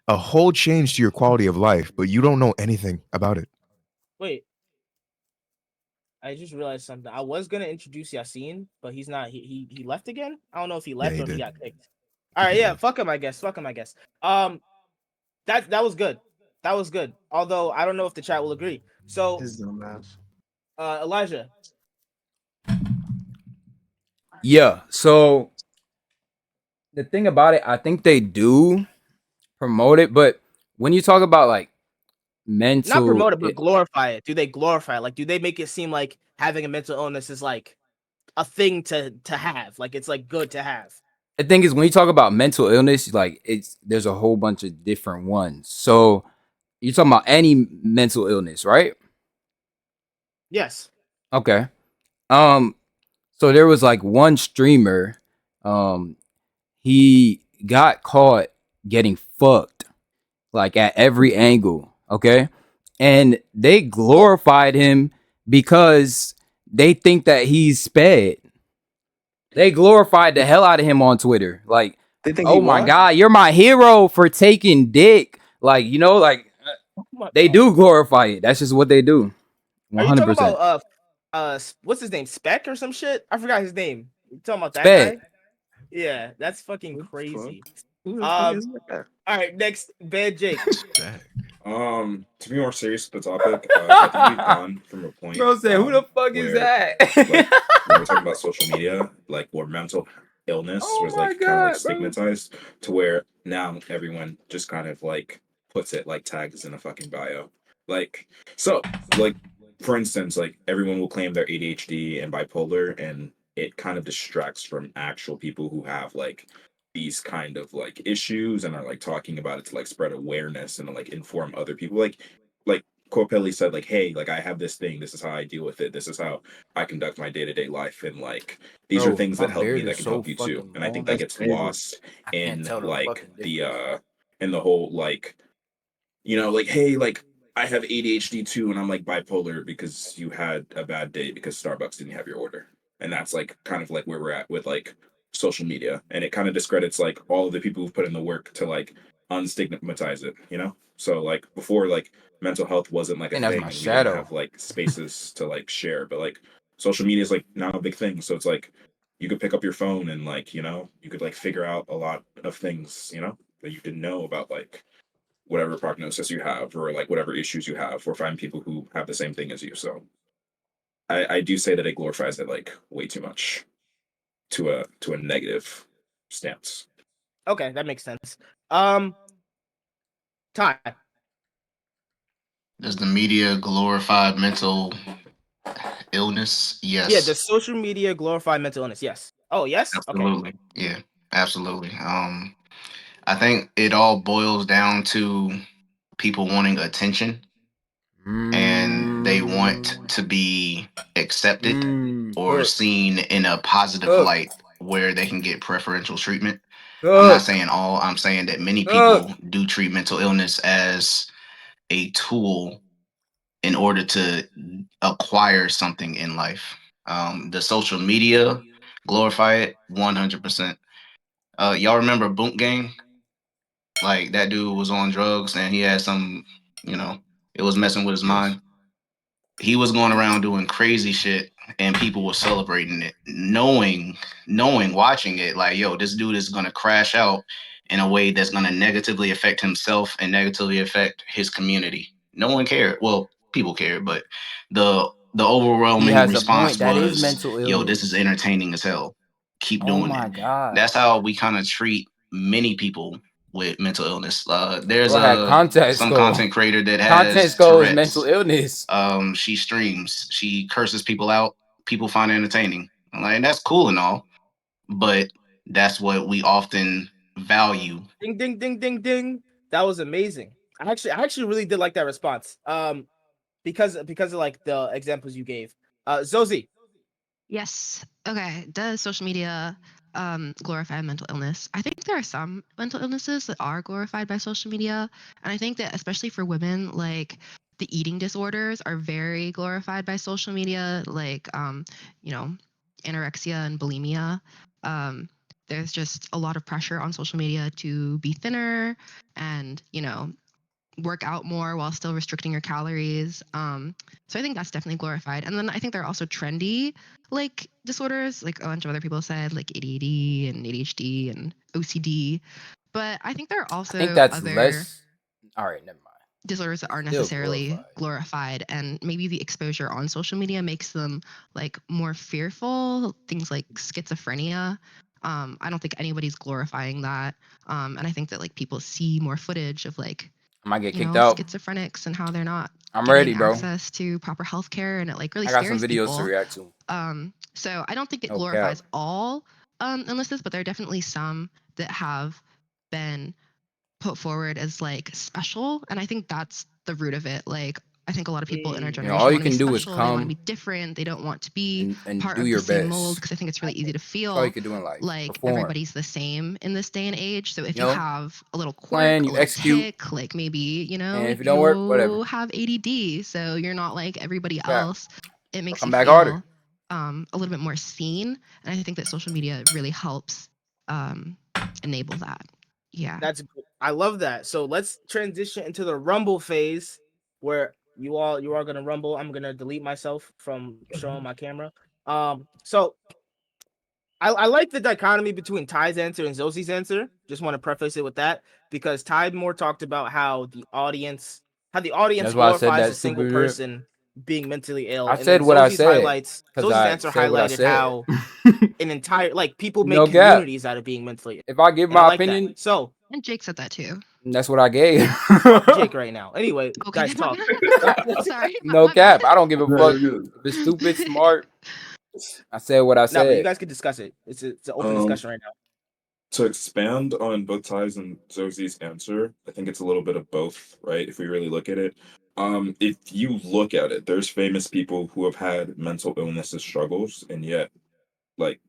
a whole change to your quality of life, but you don't know anything about it? Wait, I just realized something. I was gonna introduce Yassine, but he's not. He left again. I don't know if he left he or if he did. got kicked. All right, yeah, fuck him. I guess. That was good. That was good. Although I don't know if the chat will agree. So, His dumbass. Elijah, Yeah. So the thing about it, I think they do promote it, but when you talk about like not mental, promote it, but glorify it. Do they glorify it? Like, do they make it seem like having a mental illness is like a thing to have? Like, it's like good to have. the thing is when you talk about mental illness, like there's a whole bunch of different ones. So you're talking about any mental illness, right? Yes. Okay. Um, so there was like one streamer, he got caught getting fucked like at every angle, okay? And they glorified him because they think that he's sped. They glorified the hell out of him on Twitter. Like, They think he oh my what? God, you're my hero for taking dick. Like, you know, like Oh my they God. do glorify it. That's just what they do. Are you talking 100%. about what's his name? Spec or some shit? I forgot his name. You talking about that Sped. guy? Yeah, that's fucking What the crazy. Who the fuck is that? All right, next, Bad Jake. To be more serious with the topic, I think we've gone from a point. Bro said, who the fuck is where, that? like, when we're talking about social media, like where mental illness Oh was my like kind of like God, bro. stigmatized, to where now everyone just kind of like puts it like tags in a fucking bio. Like, so like for instance, like everyone will claim they're ADHD and bipolar, and it kind of distracts from actual people who have like these kind of like issues and are like talking about it to like spread awareness and like inform other people. Like Corpelli said, like, hey, like I have this thing, this is how I deal with it, this is how I conduct my day-to-day life, and like these are Bro, things my that help me beard that is can so help you too. fucking And I think long. that That's gets crazy. lost I can't in tell the like fucking difference. in the whole like, you know, like, hey, like I have ADHD too, and I'm like bipolar because you had a bad day because Starbucks didn't have your order. And that's like kind of like where we're at with like social media. And it kind of discredits like all of the people who've put in the work to like unstigmatize it, you know? So like before, like mental health wasn't like a And that's thing my and we didn't shadow. have like spaces to like share. But like social media is like now a big thing. So it's like you could pick up your phone and like, you know, you could like figure out a lot of things, you know, that you didn't know about like whatever prognosis you have or like whatever issues you have, or find people who have the same thing as you. So I do say that it glorifies it like way too much to a negative. stance. Okay, that makes sense. Ty. Does the media glorify mental illness? Yeah, does Yes, social media glorify mental illness? Yes. Oh, yes. Okay. absolutely. Yeah, absolutely. I think it all boils down to people wanting attention and they want to be accepted or Cook, seen in a positive cook, light where they can get preferential treatment. I'm not cook, saying all, I'm saying that many cook. people do treat mental illness as a tool in order to acquire something in life. The social media glorify it 100%. Y'all remember Boot Gang? Like that dude was on drugs and he had some, you know, it was messing with his Yes. mind. He was going around doing crazy shit and people were celebrating it, knowing watching it like, yo, this dude is gonna crash out in a way that's gonna negatively affect himself and negatively affect his community. No one cared. Well, people cared, but the He overwhelming has a point. response That is was, mental yo, this is illness. entertaining as hell. Keep Oh doing it. my god. That's how we kind of treat many people with mental illness. There's Bro had contact some skull. content creator that Content has skull is mental Tourette's. illness. She streams, she curses people out, people find it entertaining. Like that's cool and all, but that's what we often value. Ding, ding, ding, ding, ding. That was amazing. I actually really did like that response. Because of like the examples you gave. Zozie. Yes. Okay. Does social media glorify mental illness? I think there are some mental illnesses that are glorified by social media. And I think that especially for women, like the eating disorders are very glorified by social media, like you know, anorexia and bulimia. Um, there's just a lot of pressure on social media to be thinner and, work out more while still restricting your calories. So I think that's definitely glorified. And then I think there are also trendy like disorders, like a bunch of other people said, like ADD and ADHD and OCD. But I think there are I think also that's other less. All right, never mind. disorders that It's aren't still necessarily glorified. glorified, and maybe the exposure on social media makes them like more fearful, things like schizophrenia. I don't think anybody's glorifying that. And I think that like people see more footage of like, I might get kicked out. schizophrenics and how they're not I'm ready, getting bro. access to proper health care, and it like really I got some scares videos to people. react to. So I don't think it No cap. glorifies all illnesses, but there are definitely some that have been put forward as like special, and I think that's the root of it. Like I think a lot of people in our Mm, All generation you want to be can do is special, they want to come be different, they don't want to be and part do of the your same mold, best. because I think it's really easy to That's all you feel can do in life. like Perform. everybody's the same in this day and age. So if You you know, have a little plan, quirk, a you little execute, tick, like maybe, and if it don't work, whatever. you have ADD, so you're not like everybody Cap. else, it I'll makes come you back harder. feel a little bit more seen. And I think that social media really helps um, enable that. Yeah. I love that. So let's transition into the rumble phase where you are gonna rumble. I'm gonna delete myself from showing my camera. So I like the dichotomy between Ty's answer and Zosie's answer. Just want to preface it with that because Ty more talked about how the audience That's why I said glorifies that a single stupid rip. person being mentally ill, I and then said what I said because Zosie's I answer said what I highlighted said. how an entire like people make No cap. communities out of being mentally ill, If I give and I my like that. opinion, So And Jake said that too. that's what I gave. fuck Jake right now. Anyway, Okay, guys, then my talk. bad. Sorry, my, No my bad. cap. I don't give a No, fuck you're good. if it's stupid, smart. I said what I No, but you said. guys can discuss it. It's an open Um, discussion right now. to expand on both Ty's and Zosie's answer, I think it's a little bit of both, right? If we really look at it. If you look at it, there's famous people who have had mental illnesses struggles, and yet, like,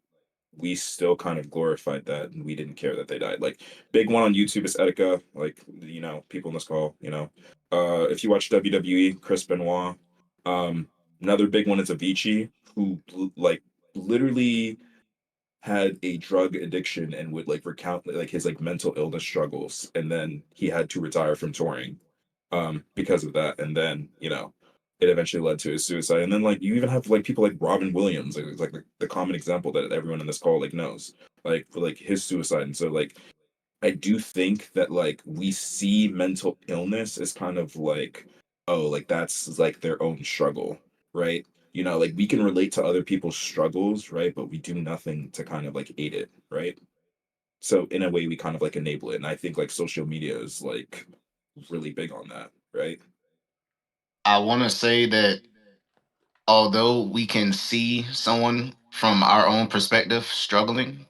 we still kind of glorified that and we didn't care that they died. Like, big one on YouTube is Etika, like, people in this call, if you watch WWE, Chris Benoit. Um, Another big one is Avicii, who like literally had a drug addiction and would like recount like his like mental illness struggles, and then he had to retire from touring because of that, and then it eventually led to his suicide. And then like you even have like people like Robin Williams, like the common example that everyone in this call like knows, like for like his suicide. And so like I do think that like we see mental illness as kind of like, oh, like that's like their own struggle, right? Like we can relate to other people's struggles, right? But we do nothing to kind of like aid it, right? So in a way, we kind of like enable it, and I think like social media is like really big on that, right? I want to say that although we can see someone from our own perspective struggling,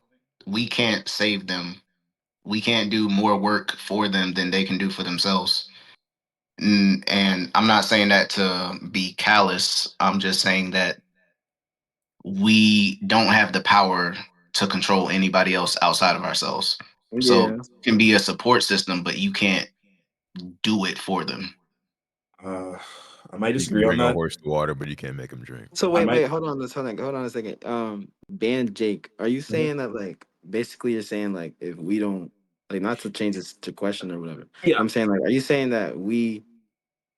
we can't save them. We can't do more work for them than they can do for themselves. And I'm not saying that to be callous. I'm just saying that we don't have the power to control anybody else outside of ourselves. So Yeah. it can be a support system, but you can't do it for them. Uh, I might You can disagree on bring a that. horse to water, but you can't make him drink. So I wait, might. hold on, hold on a second. Ban Jake, are you Mhm. saying that like basically you're saying like if we don't like not to change this to question or whatever. Yeah, I'm saying like are you saying that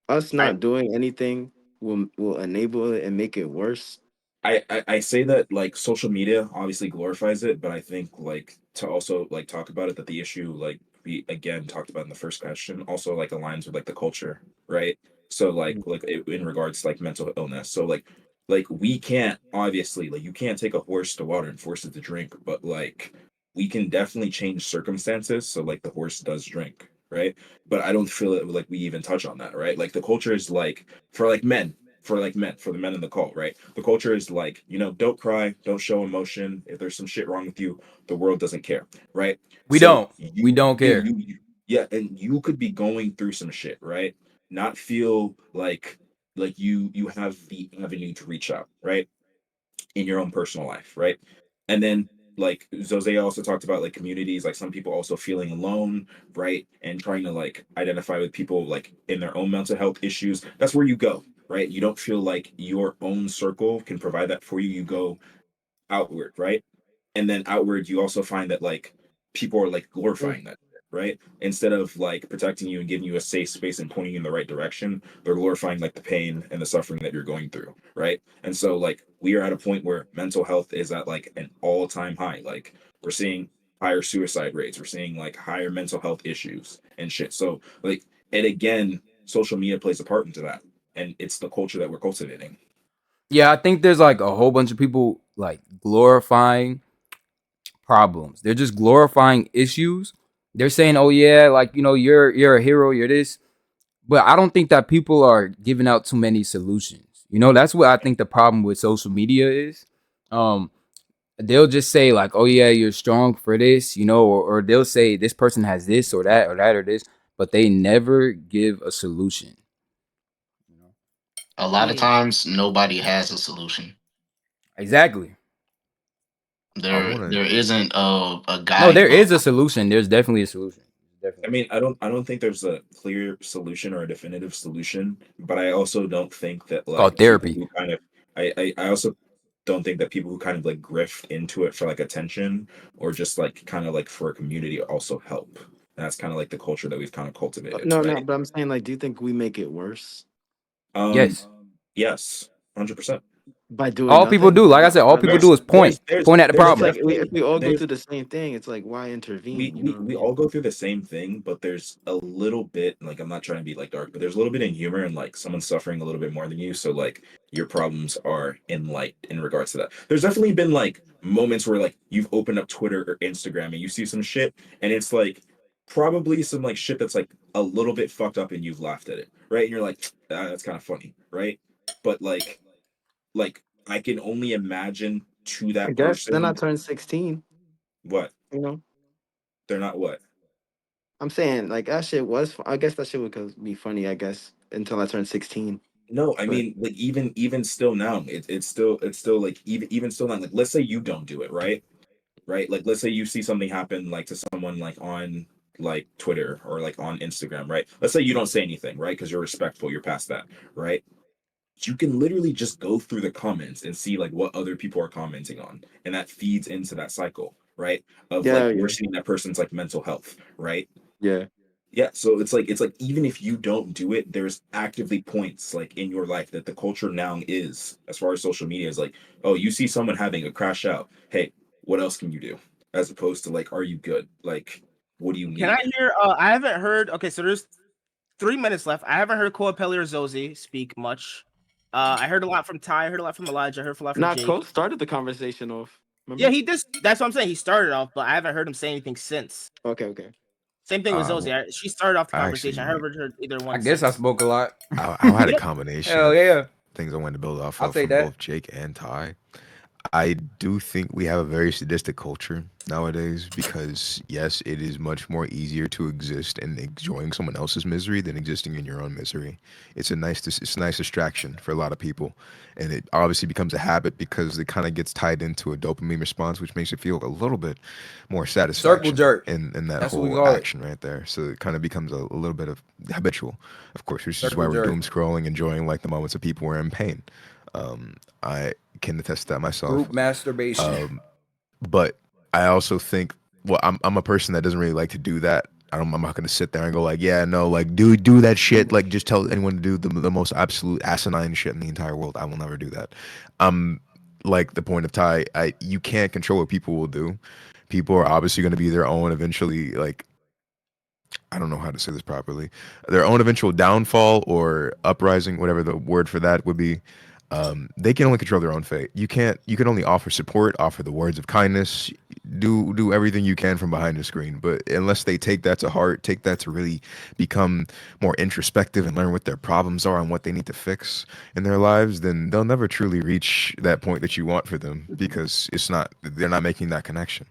us I, not doing anything will enable it and make it worse? I say that like social media obviously glorifies it, but I think like to also like talk about it that the issue like we again talked about in the first question also like aligns with like the culture, right? So in regards to like mental illness. So like we can't obviously like you can't take a horse to water and force it to drink, but like we can definitely change circumstances so like the horse does drink, right? But I don't feel it like we even touch on that, right? Like the culture is like for like men for the men in the cult, right? The culture is like, don't cry, don't show emotion. If there's some shit wrong with you, the world doesn't care, right? We So don't. We don't care. yeah, and you could be going through some shit, right? Not feel like you have the avenue to reach out, right? In your own personal life, right? And then like Jose also talked about like communities, like some people also feeling alone, right? And trying to like identify with people like in their own mental health issues. That's where you go, right? You don't feel like your own circle can provide that for you. You go outward, right? And then outward, you also find that like people are like Mm. glorifying that, right? Instead of like protecting you and giving you a safe space and pointing you in the right direction, they're glorifying like the pain and the suffering that you're going through, right? And so like we are at a point where mental health is at like an all-time high. Like we're seeing higher suicide rates, we're seeing like higher mental health issues and shit. So like, and again, social media plays a part into that, and it's the culture that we're cultivating. Yeah, I think there's like a whole bunch of people like glorifying problems. They're just glorifying issues. They're saying, "Oh yeah, like you're a hero, you're this." But I don't think that people are giving out too many solutions. That's what I think the problem with social media is. Um, they'll just say like, "Oh yeah, you're strong for this," or they'll say this person has this or that or that or this, but they never give a solution. You know? A I lot of mean, times, nobody has a solution. Exactly. I There, want to. there isn't a No, there guidebook. is a solution. There's definitely a solution. I Definitely. mean, I don't think there's a clear solution or a definitive solution, but I also don't think that It's called like people therapy. who kind of I also don't think that people who kind of like grift into it for like attention or just like kind of like for a community also help. And that's kind of like the culture that we've kind of cultivated, no, right? but I'm saying like do you think we make it worse Um, Yes. yes, 100%. by doing All people nothing? do, like I said, all people do There's is there's there's point at the But there's it's problem. like if definitely we all go there's through the same thing, it's like why we intervene? You know we what I we mean? all go through the same thing, but there's a little bit like I'm not trying to be like dark, but there's a little bit in humor and like someone's suffering a little bit more than you, so like your problems are in light in regards to that. There's definitely been like moments where like you've opened up Twitter or Instagram and you see some shit and it's like probably some like shit that's like a little bit fucked up and you've laughed at it, right? And you're like, that's kind of funny, right? But like I can only imagine to I that guess then I person turned 16. what You know, they're not what. I'm saying like that shit was. I guess that shit would be funny. I guess until I turned 16. No, I But mean, like even still now, it's still like even still now, like let's say you don't do it, right? Right? Like let's say you see something happen like to someone like on like Twitter or like on Instagram, right? Let's say you don't say anything, right? Because you're respectful, you're past that, right? You can literally just go through the comments and see like what other people are commenting on, and that feeds into that cycle, right? Of like yeah, yeah, worsening that person's like mental health, right? yeah. Yeah, so it's like even if you don't do it, there's actively points like in your life that the culture now is as far as social media is like, oh, you see someone having a crash out. Hey, what else can you do? As opposed to like, are you good? Like, what do you Can I need? hear? I haven't heard. Okay, so there's 3 minutes left. I haven't heard Coapelli or Zozie speak much. I heard a lot from Ty. I heard a lot from Elijah. I heard a lot from Nah, Jake. Cole started the conversation off. Remember? Yeah, he just. That's what I'm saying. He started off, but I haven't heard him say anything since. Okay. Same thing with Well, Zoe. She started off the I conversation. I actually, haven't heard either one. I guess I since. spoke a lot. I had You a know- combination Hell of yeah. things I wanted to build off I'll of say from that. both Jake and Ty. I do think we have a very sadistic culture nowadays because yes, it is much more easier to exist and enjoying someone else's misery than existing in your own misery. It's a nice distraction for a lot of people, and it obviously becomes a habit because it kind of gets tied into a dopamine response, which makes it feel a little bit more satisfaction jerk. in that That's what we whole call it. action right there. So it kind of becomes a little bit of habitual, of course, which is Circle why we're jerk. doom scrolling, enjoying like the moments of people who are in pain. I can attest to that myself. Group masturbation. But I also think, well, I'm a person that doesn't really like to do that. I'm not going to sit there and go like, yeah, no, like do that shit. Like just tell anyone to do the most absolute asinine shit in the entire world. I will never do that. Like the point of Ty, you can't control what people will do. People are obviously going to be their own eventually, like, I don't know how to say this properly, their own eventual downfall or uprising, whatever the word for that would be. They can only control their own fate. You can only offer support, offer the words of kindness, do everything you can from behind the screen. But unless they take that to heart, take that to really become more introspective and learn what their problems are and what they need to fix in their lives, then they'll never truly reach that point that you want for them because they're not making that connection.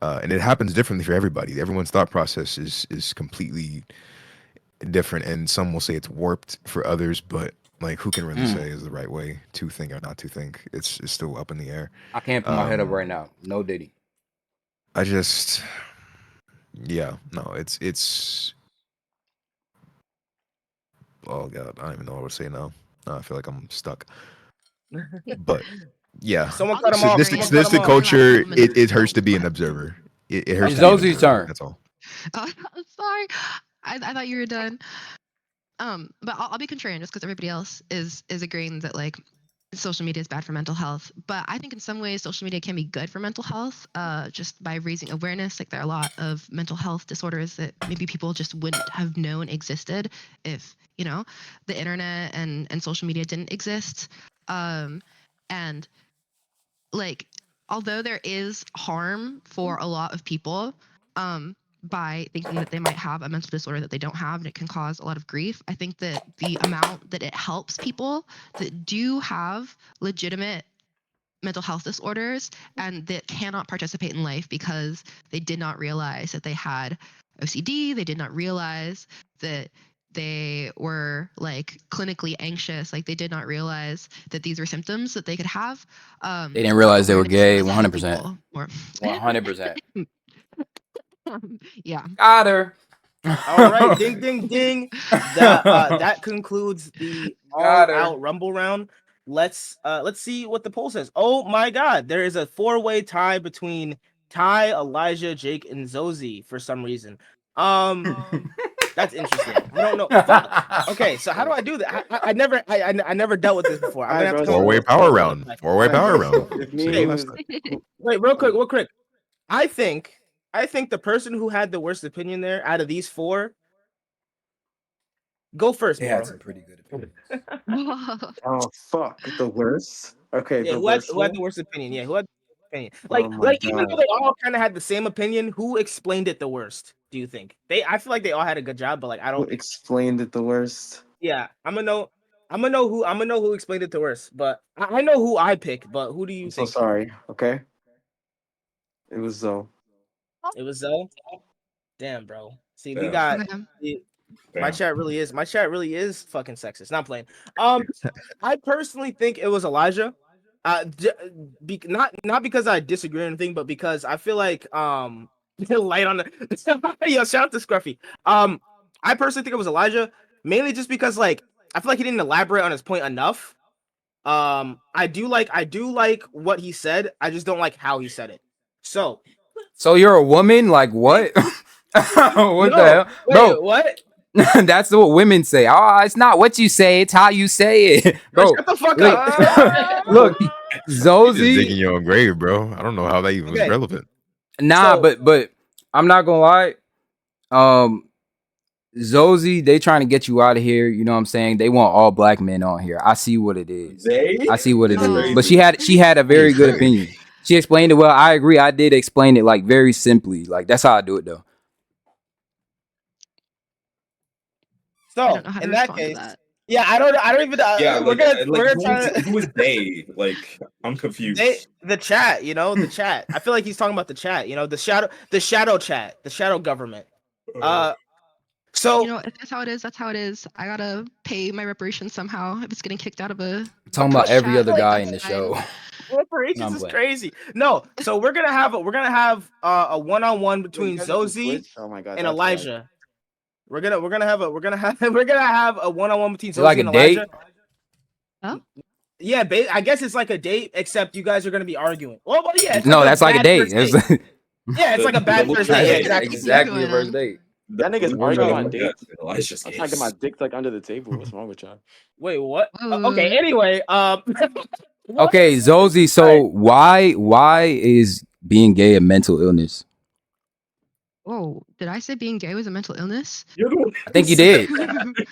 And it happens differently for everybody. Everyone's thought process is completely different, and some will say it's warped for others, but like who can really say is the right way to think or not to think? It's still up in the air. I can't put my head up right now. No Diddy. I just, yeah, no, it's. Oh god, I don't even know what I would say now. I feel like I'm stuck. But yeah, Someone I'll cut just him off. say Someone cut sadistic him off. culture. Last moment. It hurts to be an observer. It hurts It's to be an Zosie's observer. turn. That's all. Sorry, I thought you were done. But I'll be contrarian just because everybody else is agreeing that like social media is bad for mental health. But I think in some ways social media can be good for mental health, just by raising awareness. Like there are a lot of mental health disorders that maybe people just wouldn't have known existed if the internet and social media didn't exist. And like although there is harm for a lot of people by thinking that they might have a mental disorder that they don't have and it can cause a lot of grief, I think that the amount that it helps people that do have legitimate mental health disorders and that cannot participate in life because they did not realize that they had OCD, they did not realize that they were like clinically anxious, like they did not realize that these were symptoms that they could have. They didn't realize they were Awareness gay. does help 100%. people more. 100%. Yeah. Got her. All right, ding, ding, ding. That concludes the Got her. all-out Rumble round. Let's see what the poll says. Oh my God, there is a 4-way tie between Ty, Elijah, Jake, and Zozie for some reason. That's interesting. I don't know. Fuck. Okay, so how do I do that? I never dealt with this before. I'm gonna have to come up Four-way with power a round. platform. Four-way power round. If me See? and you was Wait, real quick. I think the person who had the worst opinion there out of these four, go first, They bro. had some pretty good opinions. oh fuck the worst. Okay, Yeah, the who had worst who had one. the worst opinion? Yeah, who had the worst opinion? Oh my Like even though God. they all kind of had the same opinion, who explained it the worst? Do you think I feel like they all had a good job, but like I Who don't. explained it the worst? Yeah, I'm gonna know who explained it the worst. But I know who I pick. But who do you I'm so think? sorry. Okay, it was Zoe. It was Zoe. Damn, bro. See, we Yeah. got Okay. my Damn. chat really is fucking sexist. Not playing. I personally think it was Elijah. Not because I disagree or anything, but because I feel like light on the yo, shout out to Scruffy. I personally think it was Elijah, mainly just because like I feel like he didn't elaborate on his point enough. I do like what he said. I just don't like how he said it. So you're a woman? Like what? What the hell? wait, Bro, what? that's what women say. Oh, it's not what you say, it's how you say it. Bro, Shut the fuck look, up. look, You just Zozie. digging your own grave, bro. I don't know how that even was Okay. relevant. Nah, So- but I'm not gonna lie. Zozie, they trying to get you out of here. You know what I'm saying? They want all black men on here. I see what it is. They? I see what it That's is. crazy. But she had a very It's good crazy. opinion. She explained it well. I agree. I did explain it like very simply. Like that's how I do it though. I So don't know how to in that respond to case, that. yeah, I don't even. Yeah, we're gonna try to. who is they? Like, I'm confused. The chat, the chat. I feel like he's talking about the chat. The shadow chat, the shadow government. So You know, if that's how it is, that's how it is. I gotta pay my reparations somehow. If it's getting kicked out of a I'm talking about every chat, other like, guy that's in the fine. show. reparations I'm is playing. crazy. No, so we're gonna have a one-on-one between guys are from Zozie Twitch? Oh my god, and that's why. Elijah. We're gonna have a one-on-one between Is it like Zozie a and Elijah. date? Huh? Yeah, I guess it's like a date, except you guys are gonna be arguing. Well, yeah, it's No, like that's like a bad date. first date. Yeah, it's like a bad Double first date. check. Yeah, What exactly. is exactly a going first on? date. That nigga's We're arguing gonna on look dates. In Elijah's I'm trying to get my case. dick like under the table. What's wrong with y'all? Wait, what? Whoa. Okay. Anyway, what? Okay, Zozie. So why is being gay a mental illness? Whoa, did I say being gay was a mental illness? You're the one I think you who said did.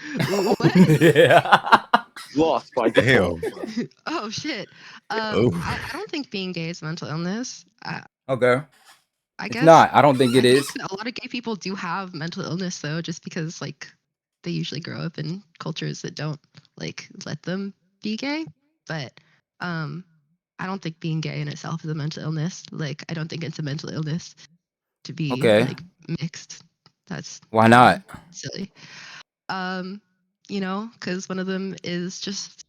What? Yeah. Lost by default. Damn. Oh shit. Oh. I don't think being gay is a mental illness. Okay. I It's guess not. I don't think I it think is. that a lot of gay people do have mental illness though, just because like they usually grow up in cultures that don't like let them be gay. But I don't think being gay in itself is a mental illness. Like I don't think it's a mental illness to be Okay. like mixed. That's Why not? silly. You know, because one of them is just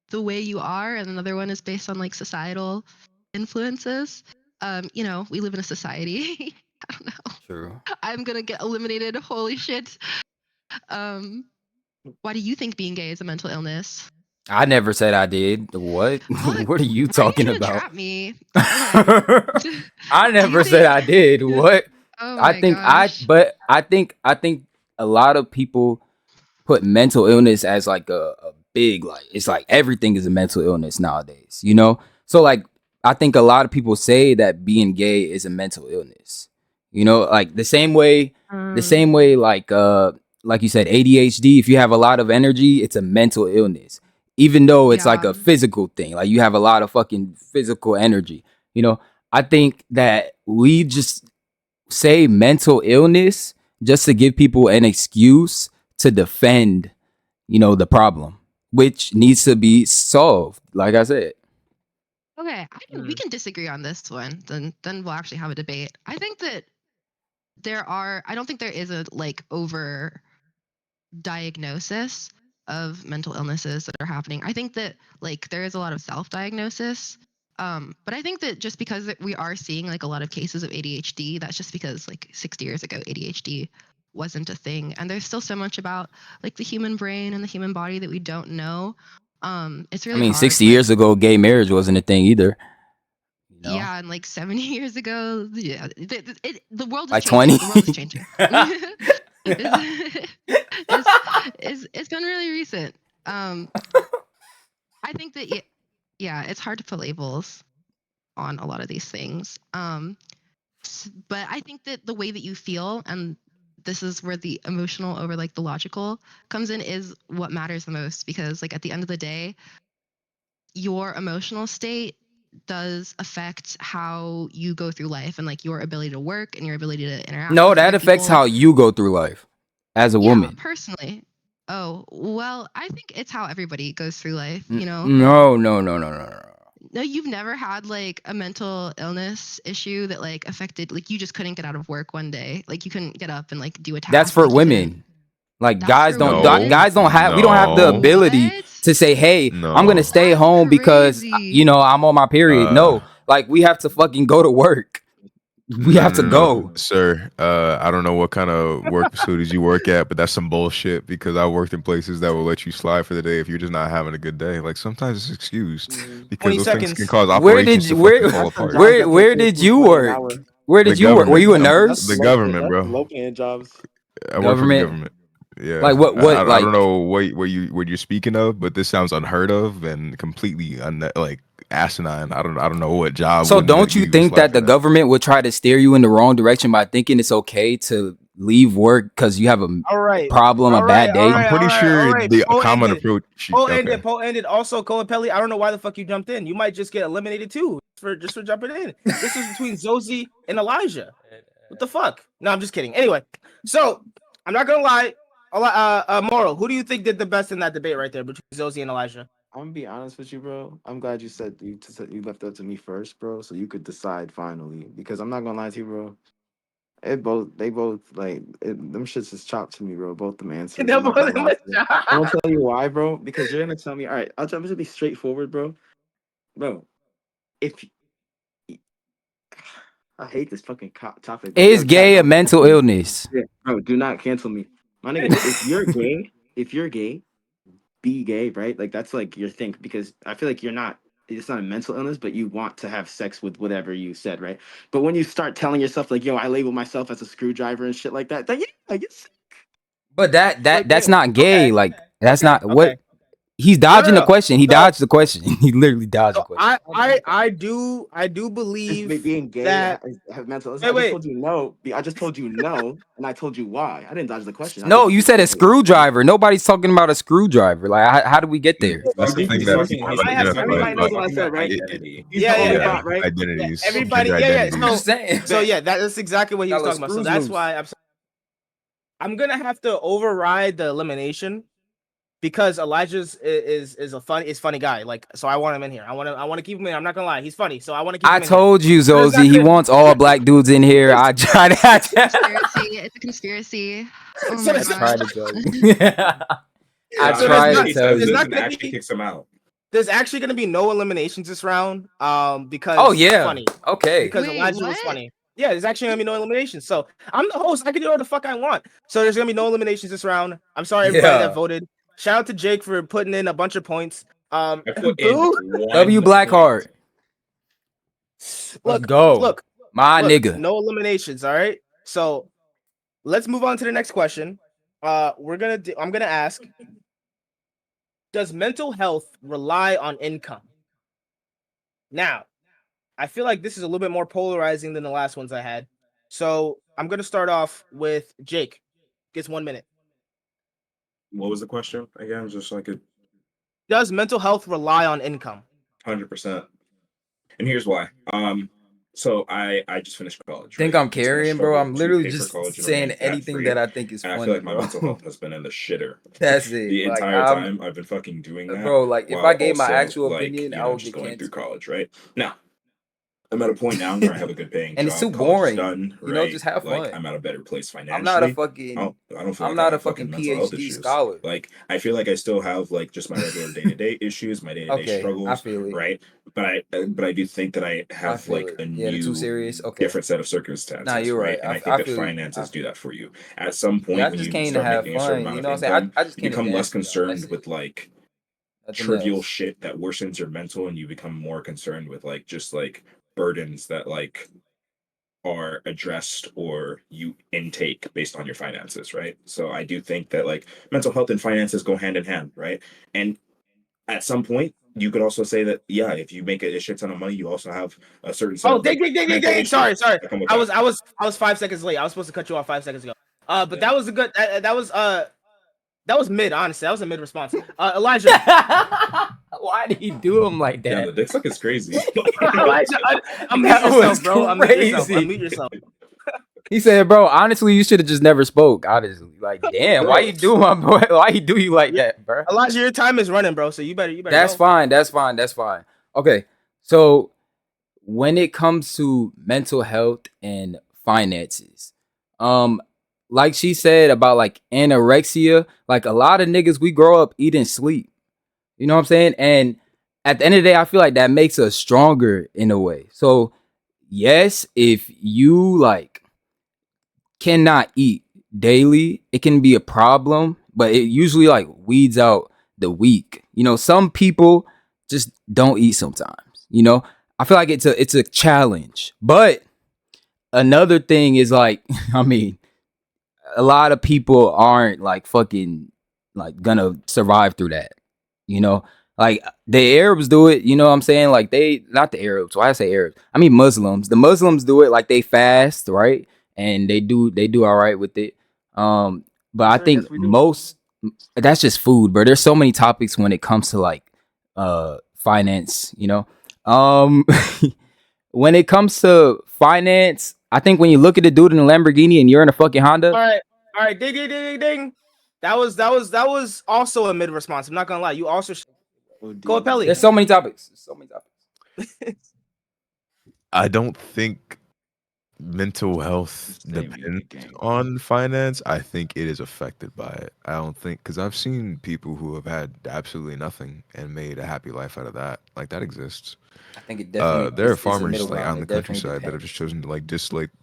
the way you are, and another one is based on like societal influences. You know, we live in a society. I don't know. True. I'm gonna get eliminated. Holy shit. Why do you think being gay is a mental illness? I never said I did. What? What? What are you Why are you talking trying to about? trap me? I Do never you said I think? did. What? Oh I my think gosh. I think a lot of people put mental illness as like a big, like it's like everything is a mental illness nowadays, you know? So like I think a lot of people say that being gay is a mental illness. You know, like the same way like you said, ADHD, if you have a lot of energy, it's a mental illness. Even though it's like Yeah. a physical thing, like you have a lot of fucking physical energy. You know, I think that we just say mental illness just to give people an excuse to defend, the problem, which needs to be solved. Like I said, Okay, we can disagree on this one. Then we'll actually have a debate. I think that I don't think there is a like over diagnosis of mental illnesses that are happening. I think that like there is a lot of self-diagnosis. But I think that just because we are seeing like a lot of cases of ADHD, that's just because like 60 years ago ADHD wasn't a thing, and there's still so much about like the human brain and the human body that we don't know. It's I really mean, hard 60 to, like, years ago, gay marriage wasn't a thing either. yeah, and like 70 years ago, yeah, the world is Like changing. 20. The world is changing. It's been really recent. I think that yeah, it's hard to put labels on a lot of these things. But I think that the way that you feel, and this is where the emotional over like the logical comes in, is what matters the most, because like at the end of the day, your emotional state does affect how you go through life and like your ability to work and your ability to interact No, with that other affects people. how you go through life as a Yeah, woman. personally. Oh, well, I think it's how everybody goes through life, you know? No. No, you've never had like a mental illness issue that like affected, like you just couldn't get out of work one day. Like you couldn't get up and like do a task. That's for like, you couldn't- women. Like That's guys for don't women? guys don't have we don't have the No. ability What? to say, hey, I'm gonna No. stay That's home because crazy. I'm on my period. No, like we have to fucking go to work. We have to go. Sir. I don't know what kind of work facilities you work at, but that's some bullshit, because I worked in places that will let you slide for the day if you're just not having a good day. Like sometimes it's excused because 20 those things can seconds. cause Where operations did to where fucking fall That's some apart. jobs that where pay did 15, you 20 an work? hour. Where The did you work? Were government. you a I'm- nurse? The government, bro. Low paying jobs. I work for the Government? government. Yeah. Like what I like don't know what you're speaking of, but this sounds unheard of and completely like asinine. I don't know what job. So wouldn't let don't you even think slide that for the government would try to steer you in the wrong direction by thinking it's okay to leave work because you have a All right. problem, a bad day? I'm pretty sure the Poll common ended. approach. Poll Okay. ended. Poll ended. Also, Cole and Pelly, I don't know why the fuck you jumped in. You might just get eliminated too. for jumping in. This was between Zozie and Elijah. What the fuck? No, I'm just kidding. Anyway, so I'm not gonna lie. Moro, who do you think did the best in that debate right there between Zozie and Elijah? I'm gonna be honest with you, bro. I'm glad you said you left that to me first, bro, so you could decide finally. Because I'm not gonna lie to you, bro. They both them shits is chopped to me, bro. Both them answers. I'm not gonna lie to you. I'm gonna tell you why, bro. Because you're gonna tell me, all right. I'm just gonna be straightforward, bro. Bro, if I hate this fucking topic. But Is yo, gay chat, a mental illness? yeah, bro, do not cancel me, my nigga. If you're gay, be gay, right? Like that's like your thing because I feel like you're not. It's not a mental illness, but you want to have sex with whatever you said, right? But when you start telling yourself like, "Yo, I label myself as a screwdriver" and shit like that, then yeah, I guess. But that's not gay. Okay. Like that's Okay, not what okay. he's dodging No. the question. He dodged the question. He literally dodged the So question. I do Is believe being gay that. have mental illness? Wait, I just wait. told you no. I just told you no, and I told you why. I didn't dodge the question. I No, just you said a screwdriver. Nobody's talking about a screwdriver. Like, how do we get there? That's the You thing keep that talking- people I haven't have- identified. everybody knows what I but said, right? Identity. He's Yeah, the only yeah. bot, right? Identities. Everybody, gender yeah. identities. I'm just saying. So yeah, that's exactly what he was Got talking about. So screws that's loose. why I'm gonna have to override the elimination because Elijah's is a funny guy. Like, so I want him in here. I want to keep him in. I'm not gonna lie, he's funny. So I want to keep him I in here. told you, But it's not Zozie, he gonna- wants all black dudes in here. I tried to Conspiracy. It's a conspiracy. Oh So my it's- try god. to tell you. I So tried there's to tell there's you. not and gonna actually be- kicks him out. There's actually gonna be no eliminations this round. Because Oh yeah. funny. Okay. Because Wait, Elijah was what? funny. Yeah, there's actually gonna be no eliminations. So I'm the host. I can do whatever the fuck I want. So there's gonna be no eliminations this round. I'm sorry everybody Yeah. that voted. Shout out to Jake for putting in a bunch of points. I put in Boo. one W Blackheart. Let's go. Look, My nigga. no eliminations. All right. So let's move on to the next question. I'm gonna ask: does mental health rely on income? Now, I feel like this is a little bit more polarizing than the last ones I had. So I'm gonna start off with Jake. Gets 1 minute. What was the question again? Just like a Does mental health rely on income? 100%. And here's why. So I just finished college. Think right? I'm Just finished carrying, bro. I'm struggle to literally pay for just college and saying remain anything debt-free. that I think is And I funny, feel like my bro. mental health has been in the shitter. That's it. The Like, entire I'm- time I've been fucking doing that. Bro, like if while I gave my also, actual like, opinion, you I know, would just get going through canceled. college, right? Now, I'm at a point now where I have a good paying And job. it's too college is boring. Done, You know, right? just have Like fun. I'm at a better place financially. I'm not a fucking. I don't feel I'm like I not a have fucking mental health PhD issues. scholar. Like I feel like I still have like just my regular day-to-day issues, my day-to-day Okay, I struggles, feel it. right? But I do think that I have feel like it. a Yeah, the too new serious. Okay. different set of circumstances. Nah, you're right. And I I think that feel you. finances do that for you. At some point, Yeah, I when just you came to start have making a certain fun. amount You of know what I'm saying? income, I just you can't become advance less for y'all. concerned That's with it. like Nothing trivial else. shit that worsens your mental, and you become more concerned with like just like burdens that like are addressed or you intake based on your finances, right? So I do think that like mental health and finances go hand in hand, right? And at some point you could also say that yeah, if you make a shit ton of money, you also have a certain set Oh, of like, mental issues Sorry. that come with I that. was 5 seconds late. I was supposed to cut you off 5 seconds ago. But Yeah. that was a good. That was mid. Honestly, that was a mid response. Elijah. Why did he do him like Yeah, that? the dick suck is crazy. Elijah, unmute That yourself, was bro. Unmute yourself. crazy. Unmute yourself. He said, "Bro, honestly, you should have just never spoke." Honestly, like, damn, why you do my boy? Why you do you like that, bro? Elijah, your time is running, bro. So you better. That's go. fine. That's fine. That's fine. Okay, so when it comes to mental health and finances, like she said about like anorexia, like a lot of niggas, we grow up eating sleep. You know what I'm saying? And at the end of the day, I feel like that makes us stronger in a way. So yes, if you like cannot eat daily, it can be a problem, but it usually like weeds out the weak. You know, some people just don't eat sometimes. You know, I feel like it's a challenge. But another thing is like, I mean, a lot of people aren't like fucking like gonna survive through that. You know, like the Arabs do it. You know what I'm saying? Like they, not the Arabs. Why I say Arabs? I mean Muslims. The Muslims do it like they fast, right? And they do all right with it. But I think most that's just food, bro. There's so many topics when it comes to like finance, you know. when it comes to finance, I think when you look at the dude in a Lamborghini and you're in a fucking Honda, All right, ding, ding, ding, ding, ding. That was also a mid response. I'm not gonna lie. You also go Pelly. there's so many topics. I don't think mental health depends on finance. I think it is affected by it. I don't think, because I've seen people who have had absolutely nothing and made a happy life out of that. Like that exists. I think it definitely There are it's a farmers middle like ground. out in the It definitely countryside that have depends. just chosen to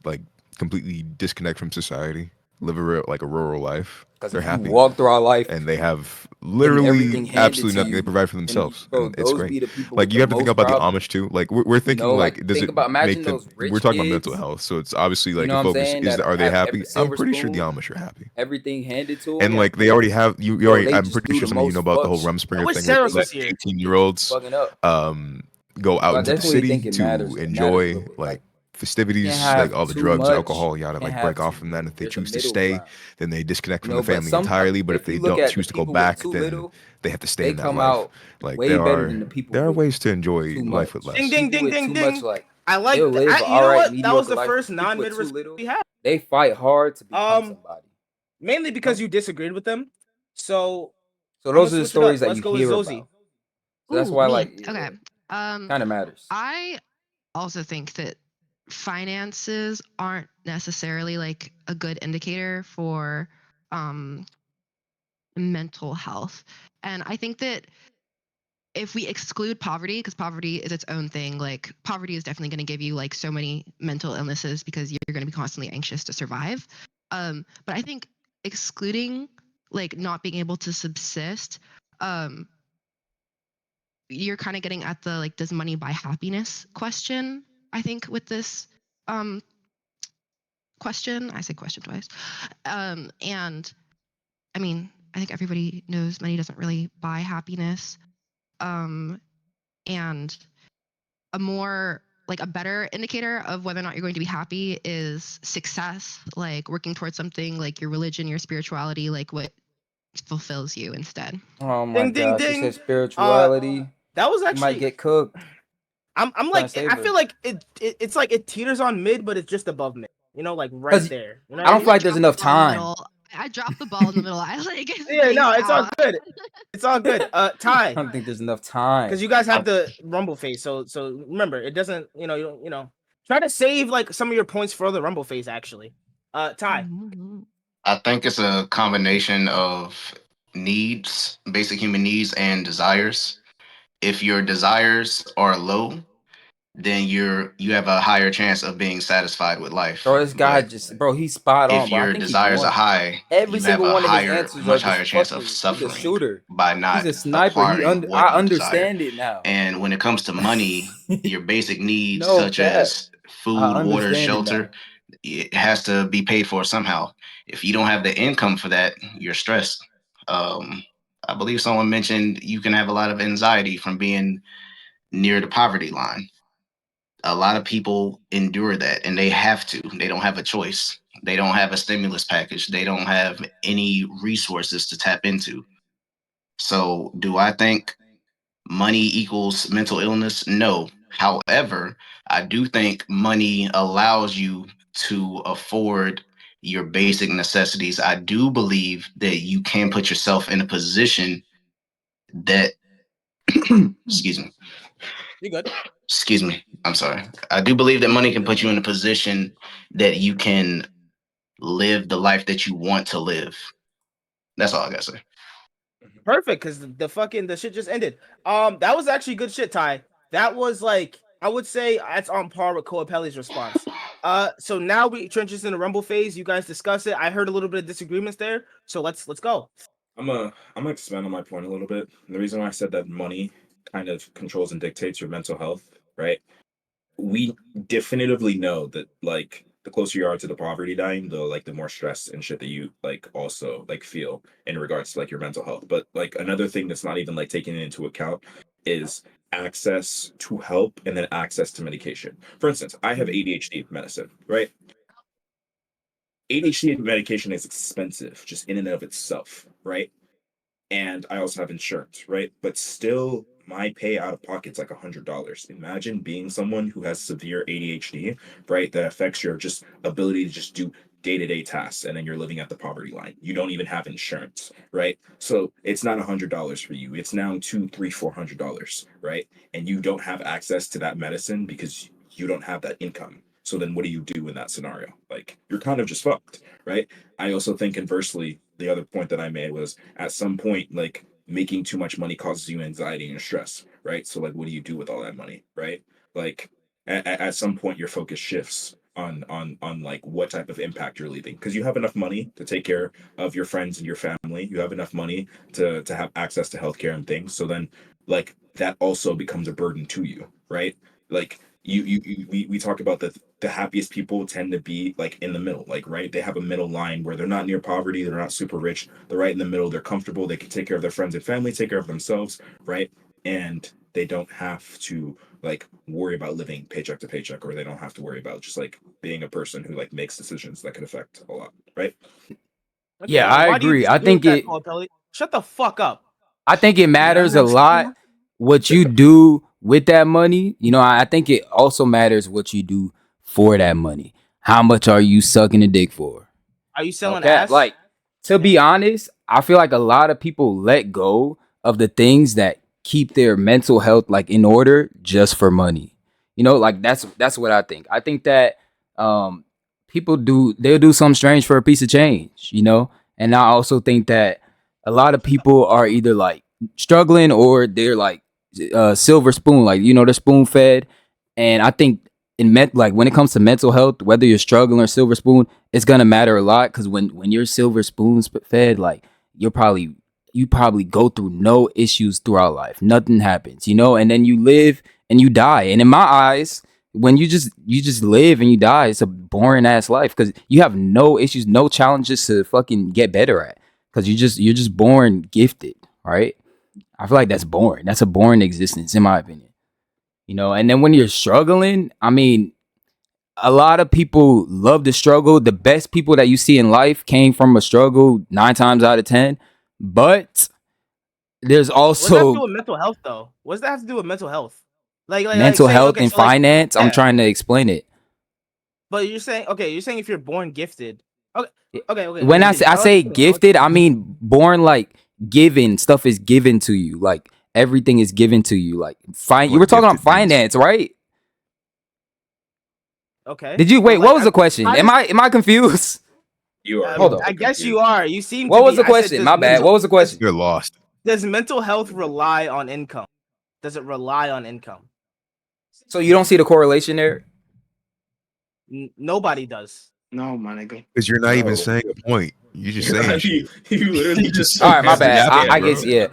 like completely disconnect from society, live a rural life. Because They're if you happy walk through our life and they have getting literally everything handed absolutely to nothing. They you, provide for then themselves, bro, and it's those great. be the people Like with you the have to think most about the problems. Amish too. Like we're You thinking know, like, does think it about make imagine them? those We're rich talking about mental kids. health, so it's obviously You like know the what I'm focus saying? is That are they have happy? every I'm silver pretty sure the spoon, Amish are happy. everything handed to And them. like they already have you Bro, already they I'm just pretty do sure the some of you know most about the fuck whole shit. I Rumspringer wish thing where Sarah they let was here. 18-year-olds Fucking up. go out So I into the definitely city think it matters. to It matters a enjoy little bit. like Can't festivities, like have all the too drugs, much. alcohol, yada, Can't like have break too off from that. little. If they There's a choose to middle stay, ground. then they disconnect You from know, the but family some entirely. But if if they you look don't at the choose to go people with back, too then little, they have to stay they in that come life. out Like way better than the people there are with ways to enjoy too life with much. Ding, less. ding, People ding, with ding, too much, ding. like I like they'll that. live You all know right, what? That was mediocre the life. first But people non-mid with too response little, we had. they fight hard to become somebody. Mainly because You know? you disagreed with them. So So I'm gonna those are the switch it up. stories that Let's you go with hear Zozie. about. So that's Ooh, why, me. like, Okay. kind of matters. I also think that finances aren't necessarily like a good indicator for um mental health. And I think that if we exclude poverty, because poverty is its own thing, like poverty is definitely going to give you like so many mental illnesses because you're going to be constantly anxious to survive. But I think excluding like not being able to subsist, um, you're kind of getting at the like, does money buy happiness question? I think with this um, question, I say question twice. And I mean, I think everybody knows money doesn't really buy happiness. Um, and a more like a better indicator of whether or not you're going to be happy is success, like working towards something like your religion, your spirituality, like what fulfills you instead. Oh my Ding, ding, gosh, she ding. said spirituality. That was You might actually. get cooked. I'm Trying to like save I her. feel like it's like it teeters on mid, but it's just above mid. You know, like right 'Cause there. You know I what I don't mean? feel like there's enough Ball in the time. middle. I dropped the ball in the middle. I like Yeah, no, spaced it's all out. good. It's all good. I Ty, don't think there's enough time. because you guys have the rumble phase. So remember, it doesn't. You know, you don't. You know, try to save like some of your points for the rumble phase. Actually, Ty. I think it's a combination of needs, basic human needs, and desires. If your desires are low, then you have a higher chance of being satisfied with life. Bro, this guy But just, bro, he's spot if on, bro. I your think he desires are won. high, Every you have single a one of his answers are much just higher chance of fucking. He's a suffering shooter. by He's a not sniper. acquiring I what you desire. understand it now. And when it comes to money, your basic needs No such cap. as I food, water, understand it shelter, now. it has to be paid for somehow. If you don't have the income for that, you're stressed. Um, I believe someone mentioned you can have a lot of anxiety from being near the poverty line. A lot of people endure that and they have to. They don't have a choice. They don't have a stimulus package. They don't have any resources to tap into. So, do I think money equals mental illness? No. However, I do think money allows you to afford your basic necessities. I do believe that you can put yourself in a position that, excuse me, You good? excuse me, I'm sorry. I do believe that money can put you in a position that you can live the life that you want to live. That's all I gotta say. Perfect, because the fucking the shit just ended. That was actually good shit, Ty. That was like I would say that's on par with Coapelli's response. So now we transition to rumble phase. You guys discuss it. I heard a little bit of disagreements there, so let's go. I'm gonna expand on my point a little bit. The reason why I said that money kind of controls and dictates your mental health, right? We definitively know that like the closer you are to the poverty line, the more stress and shit that you like also like feel in regards to like your mental health. But like another thing that's not even like taken into account is access to help and then access to medication. For instance, I have ADHD medicine, right? ADHD medication is expensive just in and of itself, right? And I also have insurance, right? But still, my pay out of pocket's like $100. Imagine being someone who has severe ADHD, right? That affects your just ability to just do day-to-day tasks, and then you're living at the poverty line. You don't even have insurance, right? So it's not $100 for you. It's now $200, $300, $400, right? And you don't have access to that medicine because you don't have that income. So then what do you do in that scenario? Like, you're kind of just fucked, right? I also think conversely, the other point that I made was at some point, like, making too much money causes you anxiety and stress, right? So like, what do you do with all that money, right? Like, at some point, your focus shifts on like what type of impact you're leaving, because you have enough money to take care of your friends and your family. You have enough money to have access to healthcare and things. So then, like, that also becomes a burden to you, right? Like, we talk about the happiest people tend to be like in the middle, like, right, they have a middle line where they're not near poverty, they're not super rich, they're right in the middle, they're comfortable, they can take care of their friends and family, take care of themselves, right? And they don't have to like worry about living paycheck to paycheck, or they don't have to worry about just like being a person who like makes decisions that could affect a lot, right? Okay, Yeah, I why do you agree. I disagree with think that, it. Cole? Shut the fuck up. I think it You know matters what a I'm lot saying? what you do with that money. You know, I think it also matters what you do for that money. How much are you sucking a dick for? Are you selling Okay, ass? like, to be honest, I feel like a lot of people let go of the things that keep their mental health like in order just for money. You know, like that's what I think. I think that um they'll do something strange for a piece of change, you know? And I also think that a lot of people are either like struggling or they're like silver spoon, like, you know, they're spoon fed. And I think like when it comes to mental health, whether you're struggling or silver spoon, it's gonna matter a lot, because when you're silver spoon fed, like, you probably go through no issues throughout life, nothing happens, you know, and then you live and you die. And in my eyes, when you just live and you die, it's a boring ass life, because you have no issues, no challenges to fucking get better at, because you're just born gifted, right? I feel like that's boring. That's a boring existence, in my opinion. You know, and then when you're struggling, I mean, a lot of people love to struggle. The best people that you see in life came from a struggle 9 times out of 10. But there's What does that have to do also with mental health, though? What does that have to do with mental health? Like mental say, health okay, and so like, finance. I'm yeah, trying to explain it. but you're saying if you're born gifted. Okay, okay, When I I'll let say you finish. gifted, I mean born, like, given. Stuff is given to you. Like, everything is given to you. Like, you were What talking about gifted means. finance, right? Okay, Did you but wait? like, What was the question? how Am does I confused? You are Hold a on. I little guess you confused. are. You seem What to was be. the I said, question? My bad. What was the question? You're lost. does mental health rely on income? Does it rely on income? So you don't see the correlation there? Nobody does. No, my nigga. Because you're not even No. saying a point. You're just saying you, shit. you literally just All said right, my Just bad. yapping, I bro. guess, yeah.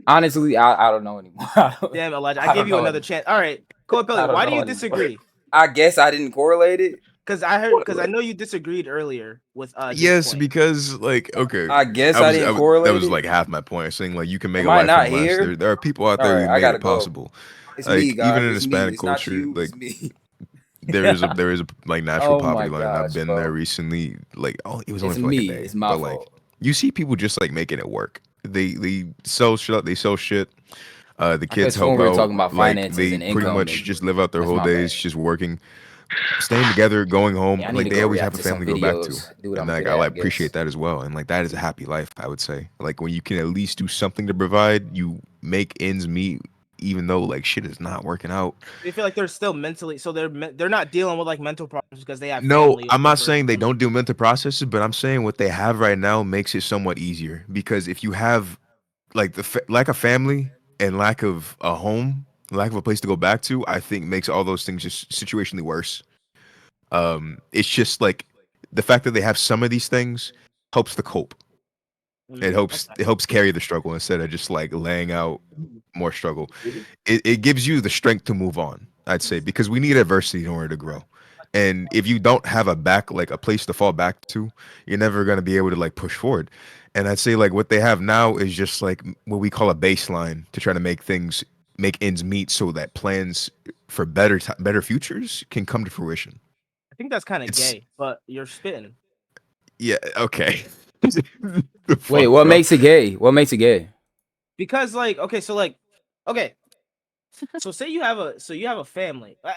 Honestly, I don't know anymore. Damn, Elijah, I I gave don't you know another anymore. chance. All right, Cole, I don't why do know you anymore. disagree? I guess I didn't correlate it. Because I know you disagreed earlier with J's Yes, point. because like, okay, I guess I didn't that correlate was it. like half my point. Saying like you can make Am a I life not from less. here? There are people out All there right, who I made gotta it go. possible. It's me, Like even guys. in It's me. Hispanic It's not culture, you. like It's me. there is a like natural Oh my poverty line. I've gosh, been there bro. recently. Like, oh, it was only It's for like a me. day, It's my but like fault. you see people just like making it work. They sell shit. They sell shit. The I could have kids sworn help we were out. talking about Like finances they and pretty income, much and just live out their that's whole my days bad. just working, staying together, going home. Yeah, I need Like to they go always have react a to some family to go back to, videos. Do what and I'm like good I at, I like guess. appreciate that as well. And like that is a happy life, I would say. Like when you can at least do something to provide, you make ends meet, even though like shit is not working out. They feel like they're still mentally, so they're not dealing with like mental problems because they have No, family. I'm or not whatever. saying they don't do mental processes, but I'm saying what they have right now makes it somewhat easier, because if you have like lack of family and lack of a home, lack of a place to go back to, I think makes all those things just situationally worse. It's just like the fact that they have some of these things helps the cope. Okay. It helps carry the struggle instead of just like laying out more struggle. It gives you the strength to move on, I'd say, because we need adversity in order to grow. And if you don't have a back, like a place to fall back to, you're never gonna be able to like push forward. And I'd say like what they have now is just like what we call a baseline to try to make ends meet, so that plans for better futures can come to fruition. I think that's kind of It's gay, but you're spitting. Yeah, okay. The Wait, fuck, what bro? makes it gay? What makes it gay? Because like, okay, so like, okay, So say you have a family. I'm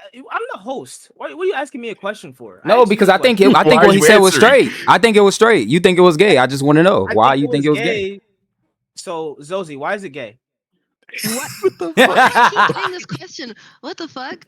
the host. What are you asking me a question for? No, because I think Why what are he you said was answering? straight. I think it was straight. You think it was gay? I just want to know I why think you it think was it was gay. gay. So Zozie, why is it gay? What? What the Why fuck? do you keep saying this question? What the fuck?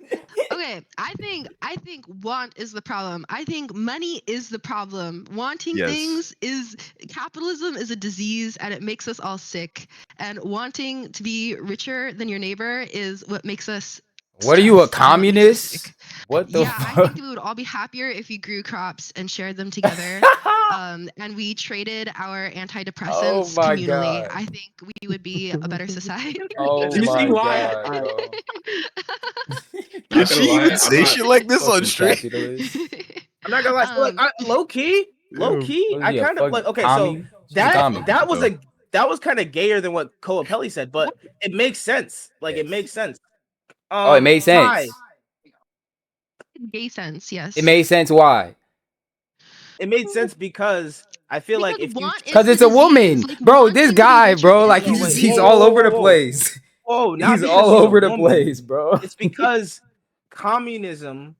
Okay, I think want is the problem. I think money is the problem. Wanting Yes. things is capitalism is a disease and it makes us all sick. And wanting to be richer than your neighbor is what makes us What are you, a stressed and what makes us communist? sick. What the Yeah, I think fuck? that we would all be happier if we grew crops and shared them together. And we traded our antidepressants my communally. God. I think we would be a better society. Oh You see my why? God, bro. Did Not gonna she lie, even I'm say not- shit like this on Fucking stream? capitalist. I'm not gonna lie. So, like, Um, low key, Yeah. I kind of like. Okay, so Tommy? She's a commie. that was though. that was kind of gayer than what Koapelli said, but it makes sense. Like it Yes. makes sense. Oh, it made Ty, sense. gay sense, yes. It made sense. Why? it made sense because I feel like Because if you want is Because the it's a disease. woman, Like bro. This wanting to be guy, richer bro, is like the No, wait, disease. he's whoa, all whoa, over whoa, the whoa. place. Whoa, not He's because all she's a over the woman. place, bro. It's because communism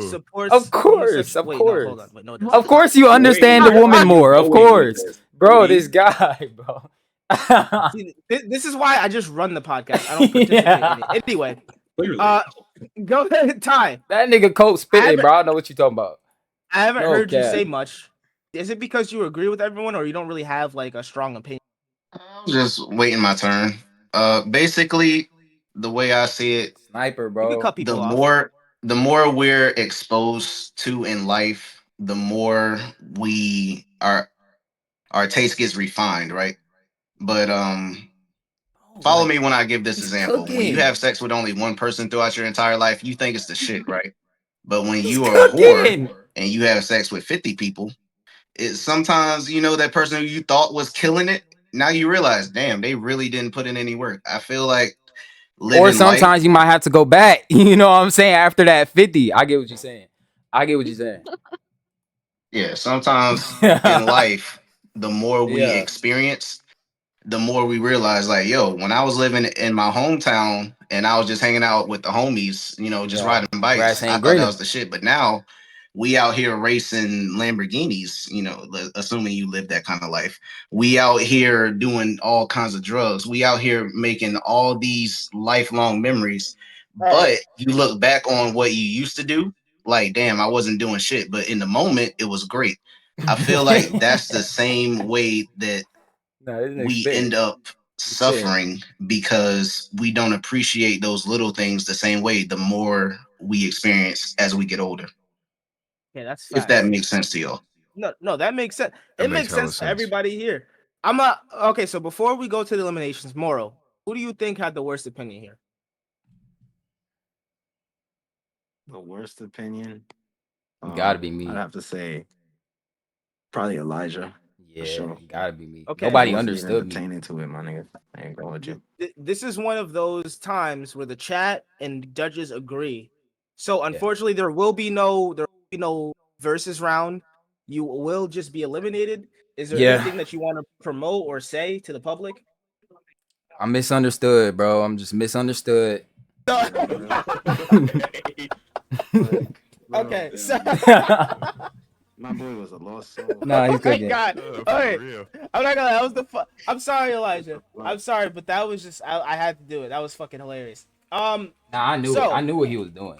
supports Of course, homosexual. of Wait, no, hold course. on. Wait, no, it What doesn't. Of course, you Wait, understand the where woman are you more. Of going with course, this? bro. Please? This guy, bro. See, this is why I just run the podcast. I don't participate in it. Anyway, Clearly. go ahead, Ty. That nigga Colt I spitting, haven't, bro. I know what you talking about. I haven't No heard you cap. say much. Is it because you agree with everyone, or you don't really have like a strong opinion? Just waiting my turn. Basically, the way I see it, Sniper, You can bro. cut the people off. more we're exposed to in life, the more we our taste gets refined, right? But follow me when I give this He's example. When you cooking. have sex with only one person throughout your entire life, you think it's the shit, right? But when He's you are a whore cooking. and you have sex with 50 people, it sometimes that person who you thought was killing it, now you realize, damn, they really didn't put in any work. I feel like Or living life, sometimes you might have to go back. You know what I'm saying? After that 50. I get what you're saying. I get what you're saying. yeah, sometimes in life, the more we Yeah. experience, the more we realize, like, yo, when I was living in my hometown and I was just hanging out with the homies, just Yeah. riding Grass bikes, I ain't thought that greener. was the shit. But now we out here racing Lamborghinis, assuming you live that kind of life. We out here doing all kinds of drugs. We out here making all these lifelong memories. All right. But you look back on what you used to do, like, damn, I wasn't doing shit. But in the moment, it was great. I feel like that's the same way that Nah, this nigga we spitting. end up He's spitting. suffering because we don't appreciate those little things the same way the more we experience as we get older. Yeah, that's If that facts. makes sense to y'all. No, that makes sense. That It makes makes hella sense to sense. everybody here. I'm not okay. So before we go to the eliminations, Moro, who do you think had the worst opinion here? The worst opinion. Gotta be me. I'd have to say probably Elijah. Yeah, sure. gotta be me. Okay. Nobody Wasn't even understood me. pertaining to it, my nigga. I ain't going with you. This is one of those times where the chat and judges agree. So unfortunately, there will be no versus round. You will just be eliminated. Is there Yeah. anything that you want to promote or say to the public? I'm misunderstood, bro. I'm just misunderstood. Okay, so My boy was a lost soul. Nah, he's oh my cooking. god. For Okay. real. I'm not gonna lie, that was I'm sorry, Elijah. I'm sorry, but that was just I had to do it. That was fucking hilarious. Nah, I knew it. So- I knew what he was doing.